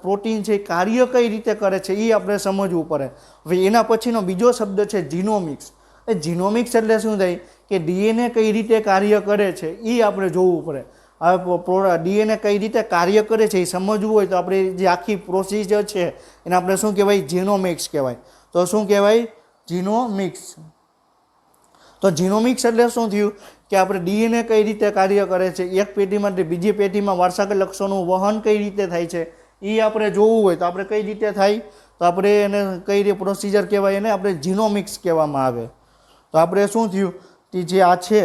પ્રોટીન છે કાર્ય કઈ રીતે કરે છે એ આપણે સમજવું પડે. હવે એના પછીનો બીજો શબ્દ છે જીનોમિક્સ. એ જીનોમિક્સ એટલે શું થાય કે ડીએનએ કઈ રીતે કાર્ય કરે છે એ આપણે જોવું પડે. હવે ડીએનએ કઈ રીતે કાર્ય કરે છે એ સમજવું હોય તો આપણે જે આખી પ્રોસિજર છે એને આપણે શું કહેવાય? જીનોમિક્સ કહેવાય. તો શું કહેવાય? જીનોમિક્સ. તો જીનોમિક્સ એટલે શું થયું કે આપણે ડીએનએ કઈ રીતે કાર્ય કરે છે, એક પેઢીમાંથી બીજી પેઢીમાં વારસાગત લક્ષણોનું વહન કઈ રીતે થાય છે એ આપણે જોવું હોય તો આપણે કઈ રીતે થાય? તો આપણે એને કઈ રીતે પ્રોસિજર કહેવાય? એને આપણે જીનોમિક્સ કહેવામાં આવે. તો આપણે શું થયું કે જે આ છે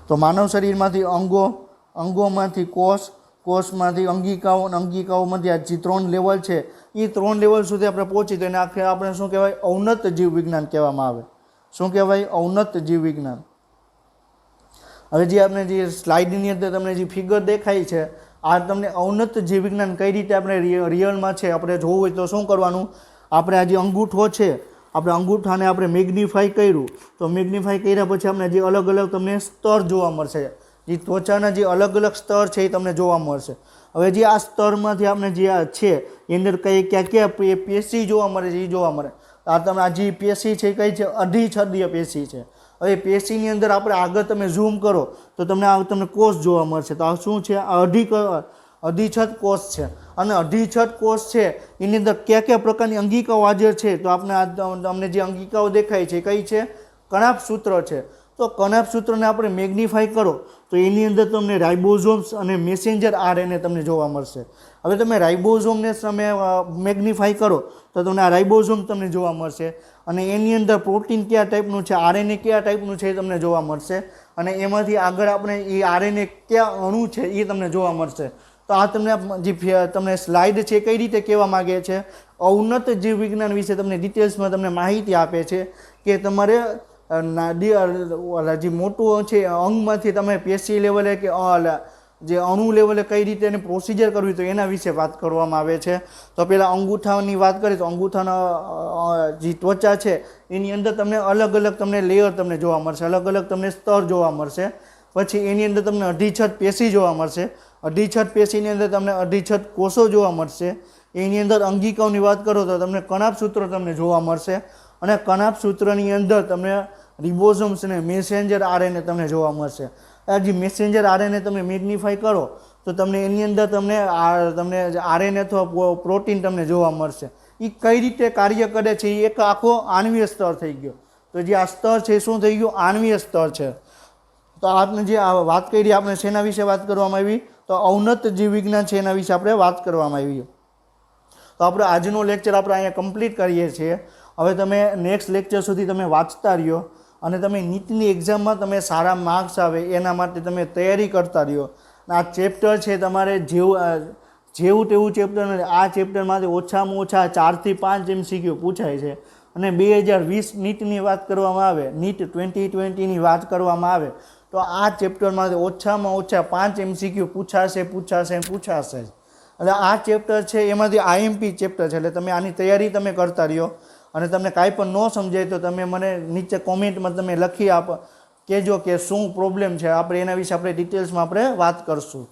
તો માનવ શરીરમાંથી અંગોમાંથી કોષમાંથી અંગિકાઓ અને અંગિકાઓમાંથી આ જે 3 લેવલ છે એ 3 લેવલ સુધી આપણે પહોંચી તો એને આપણે શું કહેવાય? અવનત જીવ વિજ્ઞાન કહેવામાં આવે. શું કહેવાય? અવનત જીવ વિજ્ઞાન. હવે જે આપણે જે સ્લાઇડની અંદર તમને જે ફિગર દેખાય છે આ તમને અવનત જીવ વિજ્ઞાન કઈ રીતે આપણે રિયલમાં છે આપણે જોવું હોય તો શું કરવાનું? આપણે આ જે અંગૂઠો છે આપણે અંગૂઠાને આપણે મેગ્નિફાઈ કર્યું તો મેગ્નિફાઈ કર્યા પછી આપણે જે અલગ અલગ તમને સ્તર જોવા મળશે. જે ત્વચાના જે અલગ અલગ સ્તર છે એ તમને જોવા મળશે. હવે જે આ સ્તરમાંથી આપણે જે આ છે એની અંદર કઈ ક્યાં પેશી જોવા મળે છે એ જોવા મળે. આ તમે આ જે પેશી છે કઈ છે, અધિછદીય પેશી છે. હવે પેશીની અંદર આપણે આગળ તમે ઝૂમ કરો તો તમને કોષ જોવા મળશે. તો આ શું છે? આ અધિચ્છદ કોષ છે. અને અધિચ્છદ કોષ છે એની અંદર કયા પ્રકારની અંગિકાઓ હાજર છે? તો અમને જે અંગિકાઓ દેખાય છે કઈ છે? કણાભ સૂત્ર છે. તો કણાભ સૂત્રને આપણે મેગ્નિફાય કરો તો એની અંદર તમને રાઇબોઝોમ્સ અને મેસેન્જર આરએનએ તમને જોવા મળશે. હવે તમે રાઇબોઝોમને તમે મેગ્નિફાય કરો તો તમને આ રાઇબોઝોમ તમને જોવા મળશે. અને એની અંદર પ્રોટીન કયા ટાઈપનું છે, આરએનએ કયા ટાઈપનું છે એ તમને જોવા મળશે. અને એમાંથી આગળ આપણે એ આરએનએ કયા અણુ છે એ તમને જોવા મળશે. તો આ તમને સ્લાઇડ છે કઈ રીતે કહેવા માગે છે? અવનત જીવ વિજ્ઞાન વિશે તમને ડિટેલ્સમાં તમને માહિતી આપે છે કે તમારે જે મોટું છે અંગમાંથી તમે પેશી લેવલે કે જે અણુ લેવલે કઈ રીતે એની પ્રોસિજર કરવી તો એના વિશે વાત કરવામાં આવે છે. તો પહેલાં અંગૂઠાની વાત કરીએ તો અંગૂઠાના જે ત્વચા છે એની અંદર તમને અલગ અલગ તમને લેયર તમને જોવા મળશે, અલગ અલગ તમને સ્તર જોવા મળશે. પછી એની અંદર તમને અધિચ્છદ પેશી જોવા મળશે. અધિચ્છદ પેશીની અંદર તમને અધિચ્છદ કોષો જોવા મળશે. એની અંદર અંગિકાઓની વાત કરો તો તમને કણાભ સૂત્ર તમને જોવા મળશે. અને કણાભ સૂત્રની અંદર તમને રિબોઝોમ્સ અને મેસેન્જર આરએનએ તમને જોવા મળશે. આ જે મેસેન્જર આરએનએ તમે મેગ્નિફાય કરો તો તમને એની અંદર તમને આરએનએ અથવા પ્રોટીન તમને જોવા મળશે. એ કઈ રીતે કાર્ય કરે છે એ એક આખો આણ્વીય સ્તર થઈ ગયો. તો જે આ સ્તર છે શું થઈ ગયું? આણ્વીય સ્તર છે. તો આપણે જે વાત કરી આપણે શેના વિશે વાત કરવામાં આવી? તો અવનત જીવ વિજ્ઞાન છે એના વિશે આપણે વાત કરવામાં આવી. તો આપણે આજનો લેક્ચર આપણે અહીંયા કમ્પ્લીટ કરીએ છીએ. હવે તમે નેક્સ્ટ લેક્ચર સુધી તમે વાંચતા રહ્યો અને તમે નીટની એક્ઝામમાં તમે સારા માર્ક્સ આવે એના માટે તમે તૈયારી કરતા રહ્યો. આ ચેપ્ટર છે તમારે જેવું તેવું ચેપ્ટર નથી. આ ચેપ્ટરમાંથી ઓછામાં ઓછા 4 થી 5 MCQ પૂછાય છે. અને 2020 નીટની વાત કરવામાં આવે, નીટ 2020ની વાત કરવામાં આવે તો આ ચેપ્ટરમાંથી ઓછામાં ઓછા 5 MCQ પૂછાશે. એટલે આ ચેપ્ટર છે એમાંથી આઈએમપી ચેપ્ટર છે. એટલે તમે આની તૈયારી તમે કરતા રહ્યો. અને તમને કાંઈ પણ ન સમજાય તો તમે મને નીચે કોમેન્ટમાં તમે લખી કહેજો કે શું પ્રોબ્લેમ છે. આપણે એના વિશે આપણે ડિટેલ્સમાં આપણે વાત કરશું.